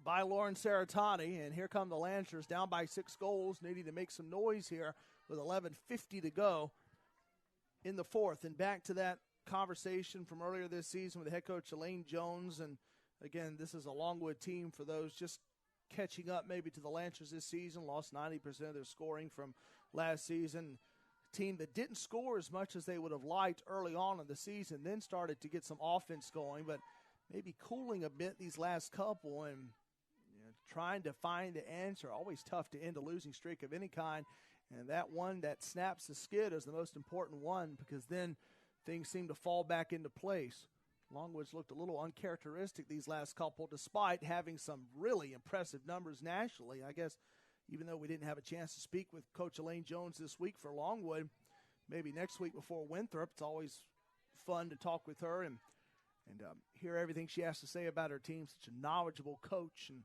by Lauren Saratani. And here come the Lancers down by 6 goals, needing to make some noise here with 11:50 to go in the fourth. And back to that conversation from earlier this season with head coach Elaine Jones. And, again, this is a Longwood team for those just catching up maybe to the Lancers this season, lost 90% of their scoring from last season. A team that didn't score as much as they would have liked early on in the season, then started to get some offense going, but maybe cooling a bit these last couple and trying to find the answer. Always tough to end a losing streak of any kind, and that one that snaps the skid is the most important one, because then things seem to fall back into place. Longwood's looked a little uncharacteristic these last couple, despite having some really impressive numbers nationally. I guess even though we didn't have a chance to speak with Coach Elaine Jones this week for Longwood, maybe next week before Winthrop, it's always fun to talk with her and hear everything she has to say about her team. Such a knowledgeable coach and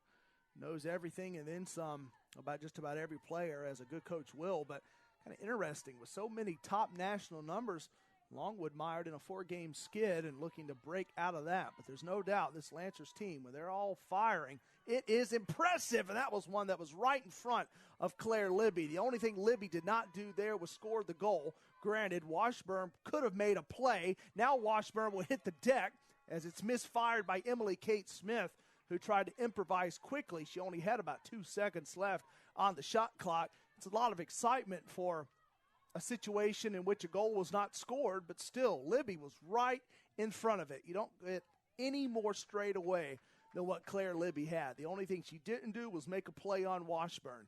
knows everything and then some about just about every player, as a good coach will. But kind of interesting, with so many top national numbers, Longwood mired in a 4-game skid and looking to break out of that. But there's no doubt this Lancers team, when they're all firing, it is impressive. And that was one that was right in front of Claire Libby. The only thing Libby did not do there was score the goal. Granted, Washburn could have made a play. Now Washburn will hit the deck as it's misfired by Emily Kate Smith, who tried to improvise quickly. She only had about 2 seconds left on the shot clock. It's a lot of excitement for a situation in which a goal was not scored, but still, Libby was right in front of it. You don't get any more straight away than what Claire Libby had. The only thing she didn't do was make a play on Washburn.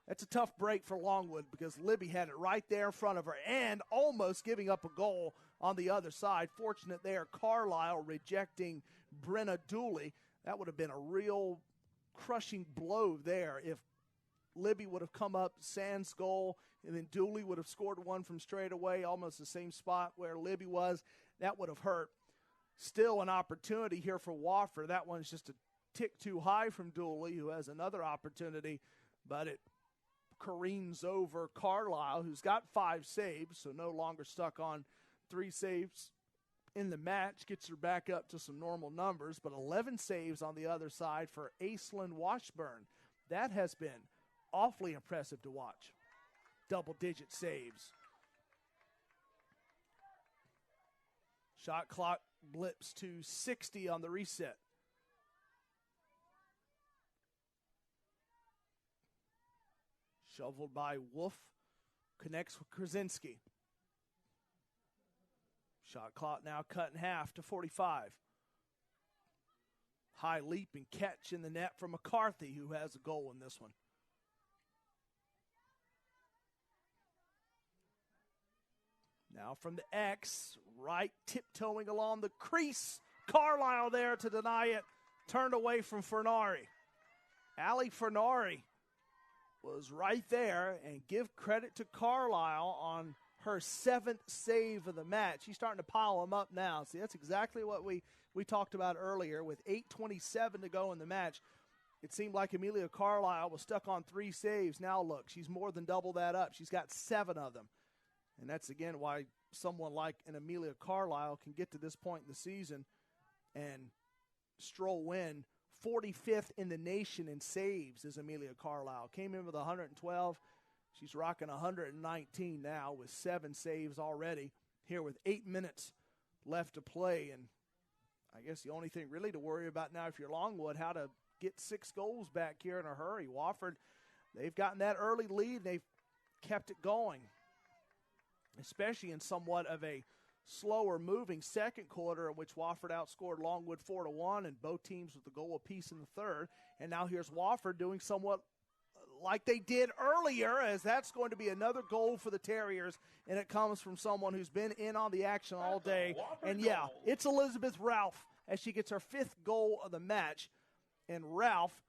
That's a tough break for Longwood, because Libby had it right there in front of her and almost giving up a goal on the other side. Fortunate there, Carlisle rejecting Brenna Dooley. That would have been a real crushing blow there if Libby would have come up sans goal, and then Dooley would have scored one from straight away, almost the same spot where Libby was. That would have hurt. Still an opportunity here for Wofford. That one's just a tick too high from Dooley, who has another opportunity, but it careens over Carlisle, who's got 5 saves, so no longer stuck on 3 saves in the match. Gets her back up to some normal numbers, but 11 saves on the other side for Aislinn Washburn. That has been awfully impressive to watch. Double-digit saves. Shot clock blips to 60 on the reset. Shoveled by Wolf. Connects with Krasinski. Shot clock now cut in half to 45. High leap and catch in the net from McCarthy, who has a goal in this one. Now from the X, right, tiptoeing along the crease. Carlisle there to deny it. Turned away from Fernari. Allie Fernari was right there, and give credit to Carlisle on her 7th save of the match. She's starting to pile them up now. See, that's exactly what we talked about earlier. With 8:27 to go in the match, it seemed like Amelia Carlisle was stuck on 3 saves. Now look, she's more than double that up. She's got 7 of them. And that's, again, why someone like an Amelia Carlisle can get to this point in the season and stroll in. 45th in the nation in saves is Amelia Carlisle. Came in with 112. She's rocking 119 now with 7 saves already here with 8 minutes left to play. And I guess the only thing really to worry about now, if you're Longwood, how to get 6 goals back here in a hurry. Wofford, they've gotten that early lead, and they've kept it going, especially in somewhat of a slower moving second quarter, in which Wofford outscored Longwood 4-1, and both teams with a goal apiece in the third. And now here's Wofford doing somewhat like they did earlier, as that's going to be another goal for the Terriers, and it comes from someone who's been in on the action all day. And yeah, it's Elizabeth Ralph as she gets her 5th goal of the match. And Ralph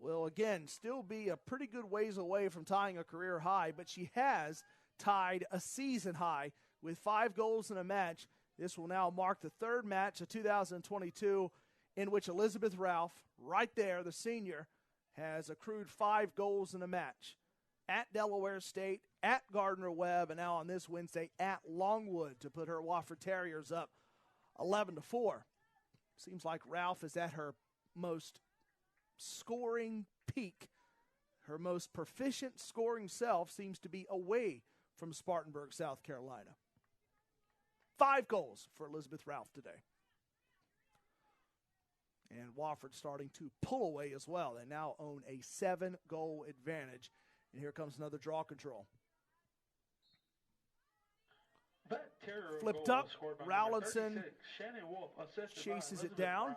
will, again, still be a pretty good ways away from tying a career high, but she has tied a season high with 5 goals in a match. This will now mark the 3rd match of 2022 in which Elizabeth Ralph, right there, the senior, has accrued 5 goals in a match. At Delaware State, at Gardner-Webb, and now on this Wednesday at Longwood to put her Wofford Terriers up 11-4. Seems like Ralph is at her most scoring peak. Her most proficient scoring self seems to be away from Spartanburg, South Carolina. 5 goals for Elizabeth Ralph today. And Wofford starting to pull away as well. They now own a 7-goal advantage. And here comes another draw control. Flipped up. Rowlandson chases it down.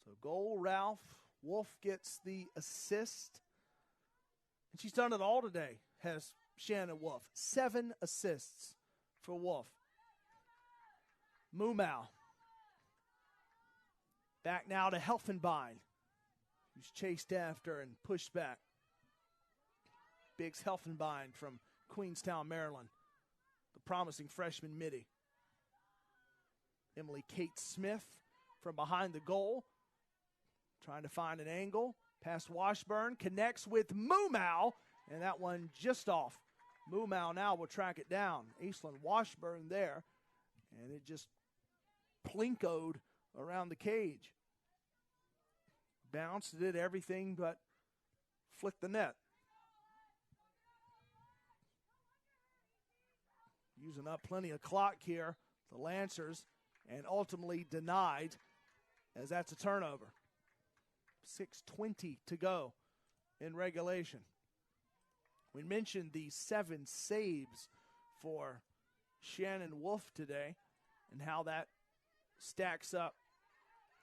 So goal, Ralph. Wolf gets the assist. And she's done it all today, has Shannon Wolf. 7 assists for Wolf. Mumau. Back now to Helfenbein, who's chased after and pushed back. Biggs Helfenbein from Queenstown, Maryland. The promising freshman midi. Emily Kate Smith from behind the goal. Trying to find an angle. Past Washburn. Connects with Mumau. And that one just off. Mumau now will track it down. Aislinn Washburn there. And it just plinkoed around the cage. Bounced, did everything but flick the net. Using up plenty of clock here, the Lancers, and ultimately denied as that's a turnover. 6:20 to go in regulation. We mentioned the 7 saves for Shannon Wolf today and how that stacks up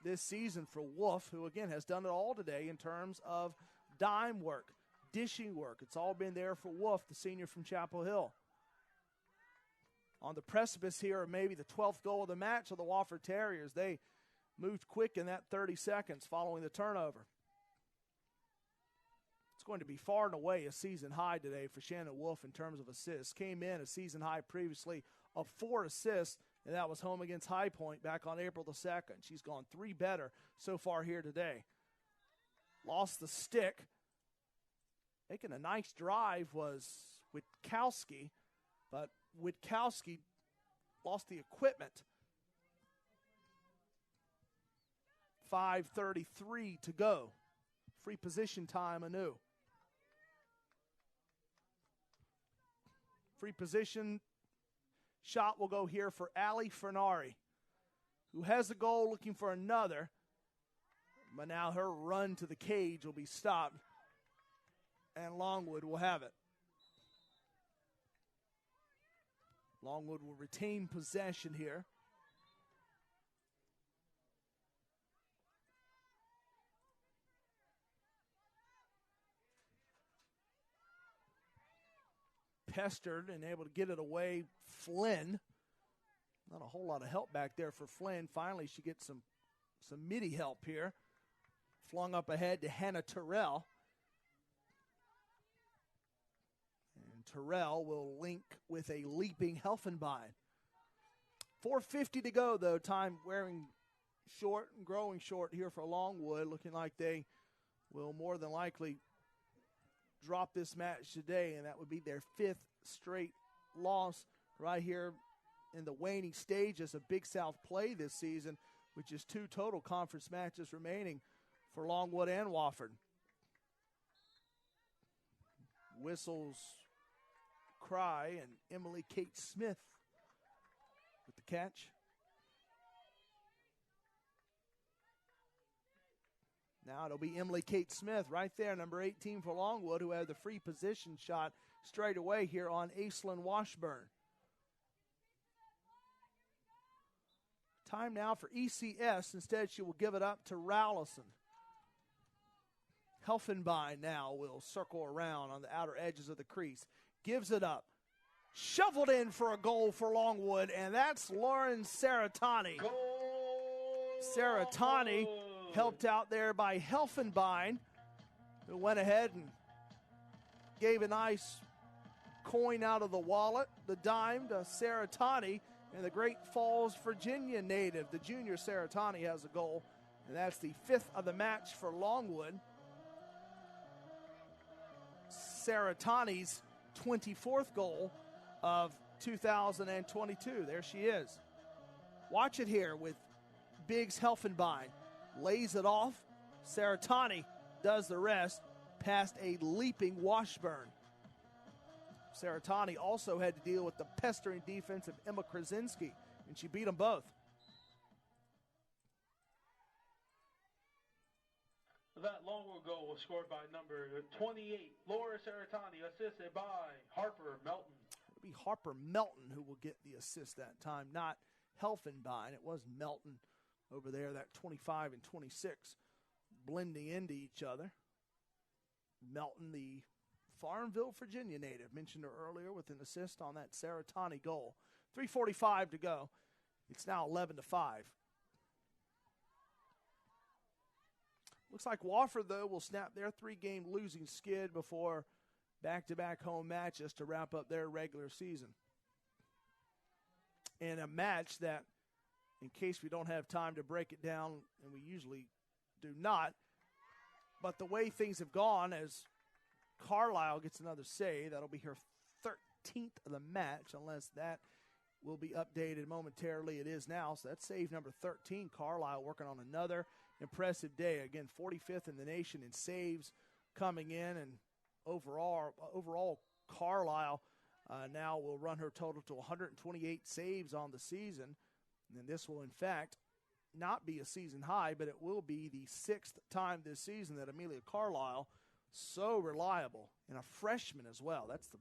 this season for Wolf, who again has done it all today in terms of dime work, dishing work. It's all been there for Wolf, the senior from Chapel Hill. On the precipice here of maybe the 12th goal of the match of the Wofford Terriers. They moved quick in that 30 seconds following the turnover. It's going to be far and away a season high today for Shannon Wolf in terms of assists. Came in a season high previously of 4 assists, and that was home against High Point back on April the 2nd. She's gone 3 better so far here today. Lost the stick. Making a nice drive was Witkowski, but Witkowski lost the equipment. 5:33 to go. Free position time anew. Free position shot will go here for Allie Fernari, who has the goal, looking for another. But now her run to the cage will be stopped, and Longwood will have it. Longwood will retain possession here. Pestered and able to get it away. Flynn. Not a whole lot of help back there for Flynn. Finally, she gets some midi help here. Flung up ahead to Hannah Terrell. And Terrell will link with a leaping Helfenbein. 4:50 to go, though. Time wearing short and growing short here for Longwood. Looking like they will more than likely drop this match today, and that would be their 5th straight loss right here in the waning stages of Big South play this season, with just 2 total conference matches remaining for Longwood and Wofford. Whistles cry, and Emily Kate Smith with the catch. Now it'll be Emily Kate Smith right there, number 18 for Longwood, who had the free position shot straight away here on Aislinn Washburn. Time now for ECS. Instead, she will give it up to Rowlandson. Helfenbein now will circle around on the outer edges of the crease. Gives it up. Shoveled in for a goal for Longwood, and that's Lauren Saratani. Saratani helped out there by Helfenbein, who went ahead and gave a nice coin out of the wallet, the dime, to Saratani, and the Great Falls, Virginia native. The junior Saratani has a goal, and that's the 5th of the match for Longwood. Saratani's 24th goal of 2022. There she is. Watch it here with Biggs Helfenbein. Lays it off. Saratani does the rest past a leaping Washburn. Saratani also had to deal with the pestering defense of Emma Krasinski, and she beat them both. That Longwood goal was scored by number 28, Laura Saratani, assisted by Harper Melton. It'll be Harper Melton who will get the assist that time, not Helfenbein. It was Melton over there, that 25 and 26, blending into each other. Melton, the Farmville, Virginia native, mentioned her earlier with an assist on that Saratani goal. 3:45 to go. It's now 11-5. Looks like Wofford, though, will snap their 3-game losing skid before back-to-back home matches to wrap up their regular season. And a match that, in case we don't have time to break it down, and we usually do not, but the way things have gone, as Carlisle gets another save, that'll be her 13th of the match, unless that will be updated momentarily. It is now, so that's save number 13. Carlisle working on another impressive day. Again, 45th in the nation in saves coming in, and overall Carlisle now will run her total to 128 saves on the season. And this will, in fact, not be a season high, but it will be the 6th time this season that Amelia Carlisle, so reliable, and a freshman as well. That's the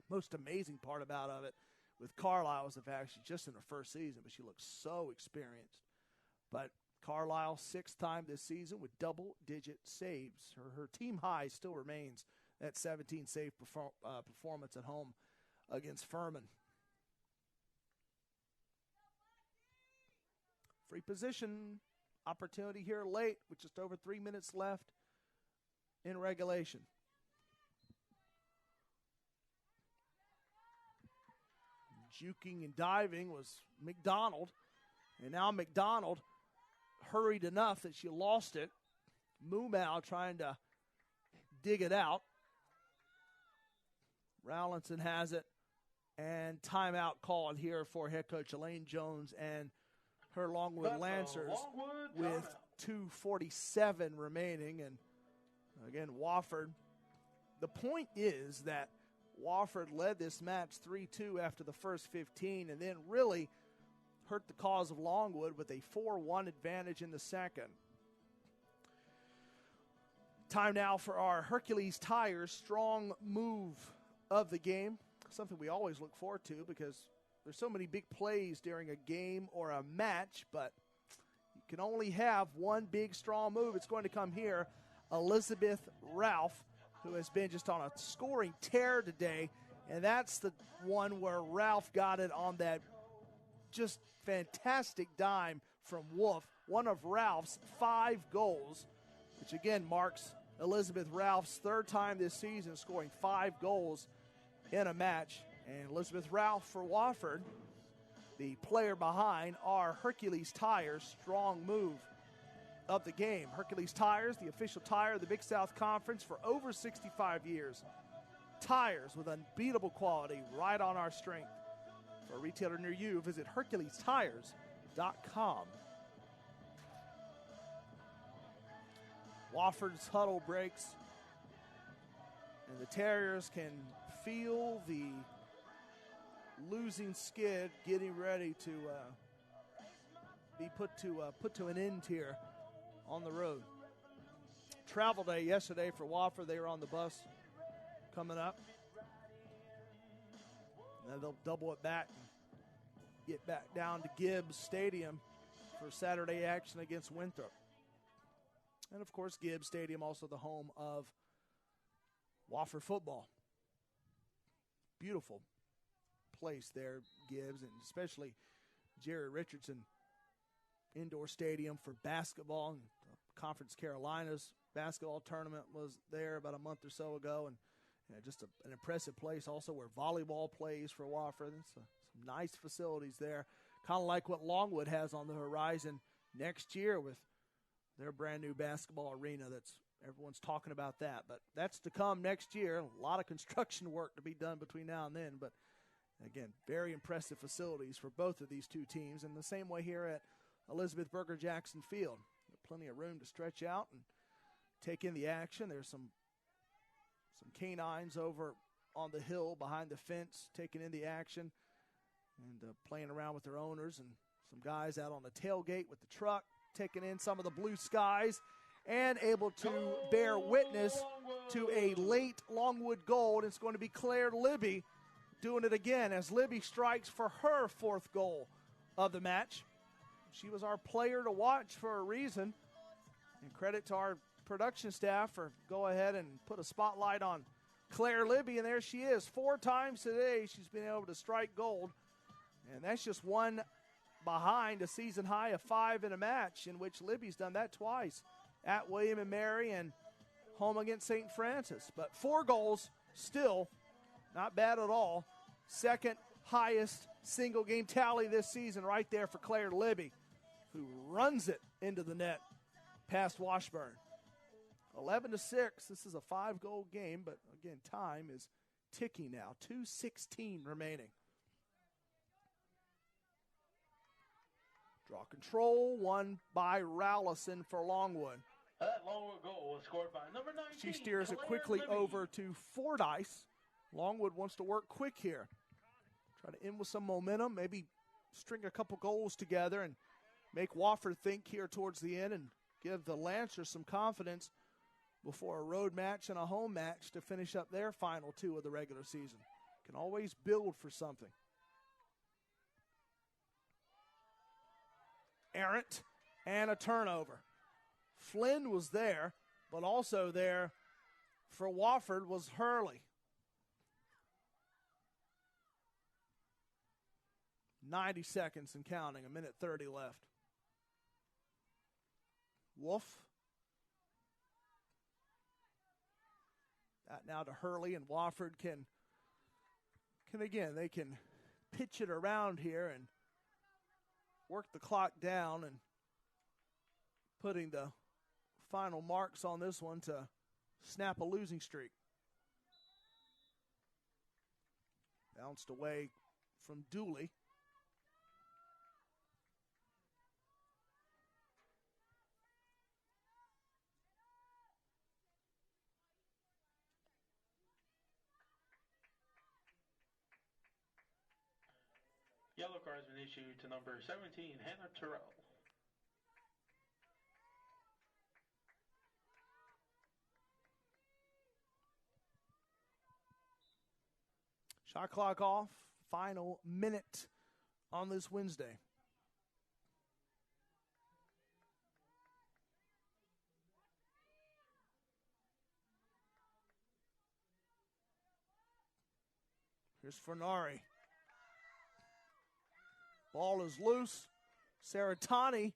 most amazing part about it with Carlisle, is the fact she's just in her first season, but she looks so experienced. But Carlisle, 6th time this season with double-digit saves. Her team high still remains that 17-save performance at home against Furman. Free position opportunity here late with just over 3 minutes left in regulation. Juking and diving was McDonald, and now McDonald hurried enough that she lost it. Mumau trying to dig it out. Rowlinson has it, and timeout called here for head coach Elaine Jones and her Longwood Lancers with 2:47 remaining. And again, Wofford. The point is that Wofford led this match 3-2 after the first 15, and then really hurt the cause of Longwood with a 4-1 advantage in the second. Time now for our Hercules Tires strong move of the game, something we always look forward to because there's so many big plays during a game or a match, but you can only have one big strong move. It's going to come here. Elizabeth Ralph, who has been just on a scoring tear today, and that's the one where Ralph got it on that just fantastic dime from Wolf. One of Ralph's 5 goals, which again marks Elizabeth Ralph's 3rd time this season scoring 5 goals in a match. And Elizabeth Ralph for Wofford, the player behind our Hercules Tires strong move of the game. Hercules Tires, the official tire of the Big South Conference for over 65 years. Tires with unbeatable quality right on our strength. For a retailer near you, visit HerculesTires.com. Wofford's huddle breaks, and the Terriers can feel the losing skid getting ready to be put to an end here on the road. Travel day yesterday for Wofford. They were on the bus coming up. Now they'll double it back and get back down to Gibbs Stadium for Saturday action against Winthrop. And, of course, Gibbs Stadium, also the home of Wofford football. Beautiful place there, Gibbs, and especially Jerry Richardson Indoor Stadium for basketball. And Conference Carolinas basketball tournament was there about a month or so ago, and just an impressive place also where volleyball plays for Wofford. Some nice facilities there, kind of like what Longwood has on the horizon next year with their brand new basketball arena. Everyone's talking about that, but that's to come next year. A lot of construction work to be done between now and then, but Again, very impressive facilities for both of these two teams. And the same way here at Elizabeth Berger Jackson Field. Plenty of room to stretch out and take in the action. There's some canines over on the hill behind the fence taking in the action and playing around with their owners, and some guys out on the tailgate with the truck taking in some of the blue skies and able to bear witness to a late Longwood goal. And it's going to be Claire Libby doing it again as Libby strikes for her 4th goal of the match. She was our player to watch for a reason, and credit to our production staff for go ahead and put a spotlight on Claire Libby, and there she is. 4 times today she's been able to strike gold, and that's just one behind a season high of 5 in a match, in which Libby's done that twice at William & Mary and home against St. Francis. But 4 goals, still not bad at all. Second highest single game tally this season right there for Claire Libby, who runs it into the net past Washburn. 11-6. This is a 5-goal game, but again, time is ticking now. 2:16 remaining. Draw control, won by Rowlison for Longwood. That Longwood goal was scored by number 19. She steers it Claire quickly Libby. over to Fordyce. Longwood wants to work quick here. Try to end with some momentum, maybe string a couple goals together and make Wofford think here towards the end and give the Lancers some confidence before a road match and a home match to finish up their final 2 of the regular season. Can always build for something. Errant and a turnover. Flynn was there, but also there for Wofford was Hurley. 90 seconds and counting, 1:30 left. Wolf. That now to Hurley, and Wofford can again, they can pitch it around here and work the clock down, and putting the final marks on this one to snap a losing streak. Bounced away from Dooley. Yellow card has been issued to number 17, Hannah Terrell. Shot clock off. Final minute on this Wednesday. Here's Fernari. Ball is loose. Saratani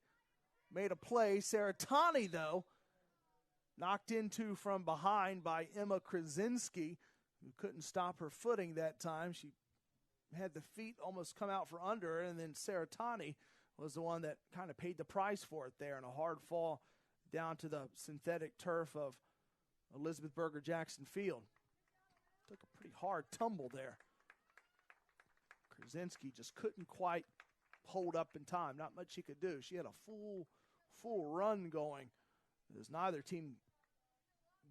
made a play. Saratani, though, knocked into from behind by Emma Krasinski, who couldn't stop her footing that time. She had the feet almost come out for under her, and then Saratani was the one that kind of paid the price for it there in a hard fall down to the synthetic turf of Elizabeth Berger Jackson Field. Took a pretty hard tumble there. Krasinski just couldn't quite hold up in time. Not much she could do. She had a full run going. There's neither team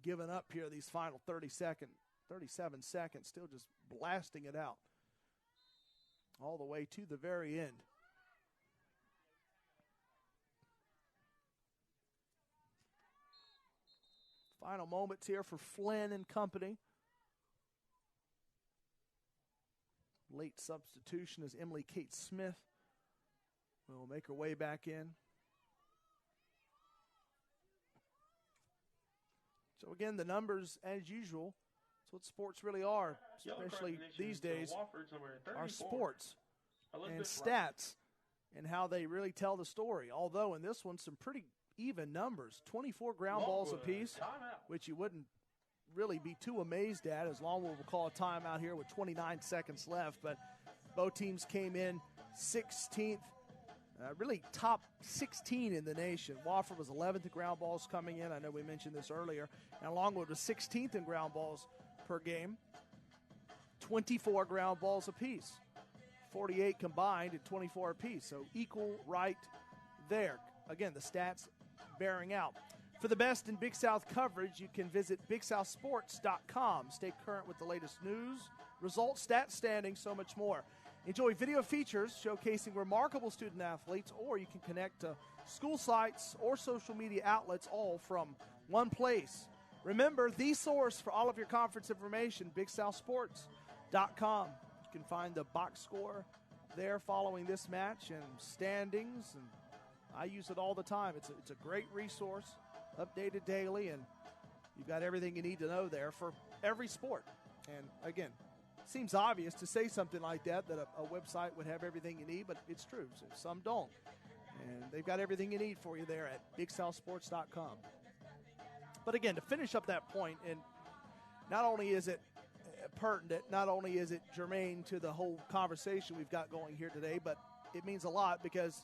giving up here these final 37 seconds, still just blasting it out all the way to the very end. Final moments here for Flynn and company. Late substitution as Emily Kate Smith will make her way back in. So again, the numbers, as usual, that's what sports really are, especially these days, are sports and stats and how they really tell the story. Although in this one, some pretty even numbers, 24 ground balls apiece, which you wouldn't really be too amazed at, as Longwood will call a timeout here with 29 seconds left. But both teams came in 16th, really top 16 in the nation. Wofford was 11th in ground balls coming in. I know we mentioned this earlier. And Longwood was 16th in ground balls per game. 24 ground balls apiece. 48 combined and 24 apiece. So equal right there. Again, the stats bearing out. For the best in Big South coverage, you can visit BigSouthSports.com. Stay current with the latest news, results, stats, standings, so much more. Enjoy video features showcasing remarkable student athletes, or you can connect to school sites or social media outlets all from one place. Remember, the source for all of your conference information, BigSouthSports.com. You can find the box score there following this match and standings, and I use it all the time. It's a great resource, updated daily, and you've got everything you need to know there for every sport. And again, it seems obvious to say something like that a website would have everything you need, but it's true. So some don't. And they've got everything you need for you there at BigSouthSports.com. But again, to finish up that point, and not only is it pertinent, not only is it germane to the whole conversation we've got going here today, but it means a lot because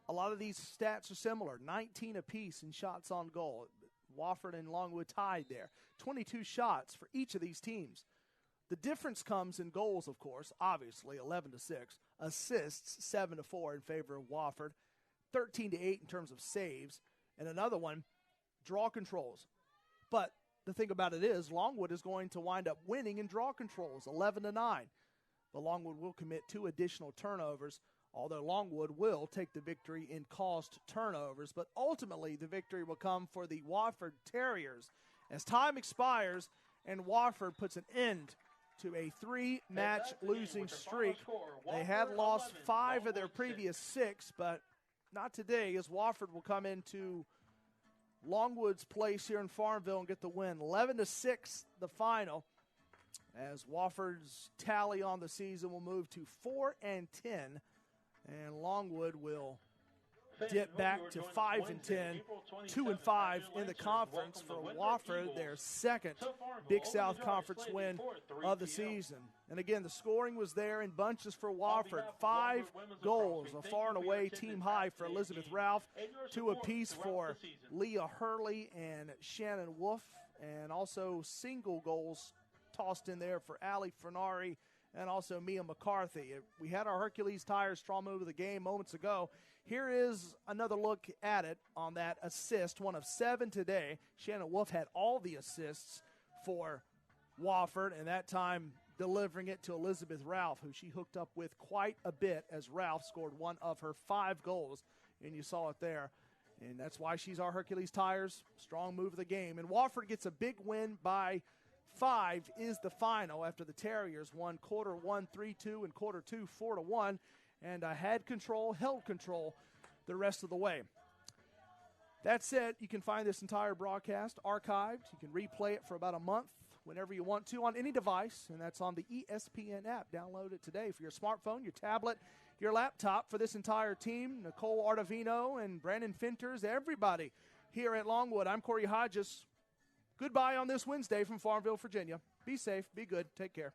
a lot of these stats are similar. 19 apiece in shots on goal. Wofford and Longwood tied there. 22 shots for each of these teams. The difference comes in goals, of course, obviously 11-6. Assists 7-4 in favor of Wofford. 13-8 in terms of saves. And another one, draw controls. But the thing about it is Longwood is going to wind up winning in draw controls, 11-9. But Longwood will commit 2 additional turnovers, although Longwood will take the victory in cost turnovers. But ultimately, the victory will come for the Wofford Terriers as time expires and Wofford puts an end to a 3-match losing streak. They had lost 5 of their previous 6, but not today, as Wofford will come into Longwood's place here in Farmville and get the win. 11-6 the final, as Wofford's tally on the season will move to 4-10, and Longwood will dip back to 5-10, 2-5 in the conference for Wofford, their second Big South Conference win of the season. And again, the scoring was there in bunches for Wofford. 5 goals, a far and away team high for Elizabeth Ralph, 2 apiece for Leah Hurley and Shannon Wolf, and also single goals tossed in there for Allie Fernari and also Mia McCarthy. We had our Hercules Tires straw move of the game moments ago. Here is another look at it on that assist, one of 7 today. Shannon Wolf had all the assists for Wofford, and that time delivering it to Elizabeth Ralph, who she hooked up with quite a bit as Ralph scored one of her 5 goals, and you saw it there. And that's why she's our Hercules Tires strong move of the game. And Wofford gets a big win by 5 is the final after the Terriers won quarter 1 3-2 and quarter 2 4-1, and had control, held control the rest of the way. That's it. You can find this entire broadcast archived. You can replay it for about a month whenever you want to on any device, and that's on the ESPN app. Download it today for your smartphone, your tablet, your laptop. For this entire team, Nicole Artavino and Brandon Finters, everybody here at Longwood, I'm Corey Hodges. Goodbye on this Wednesday from Farmville, Virginia. Be safe, be good, take care.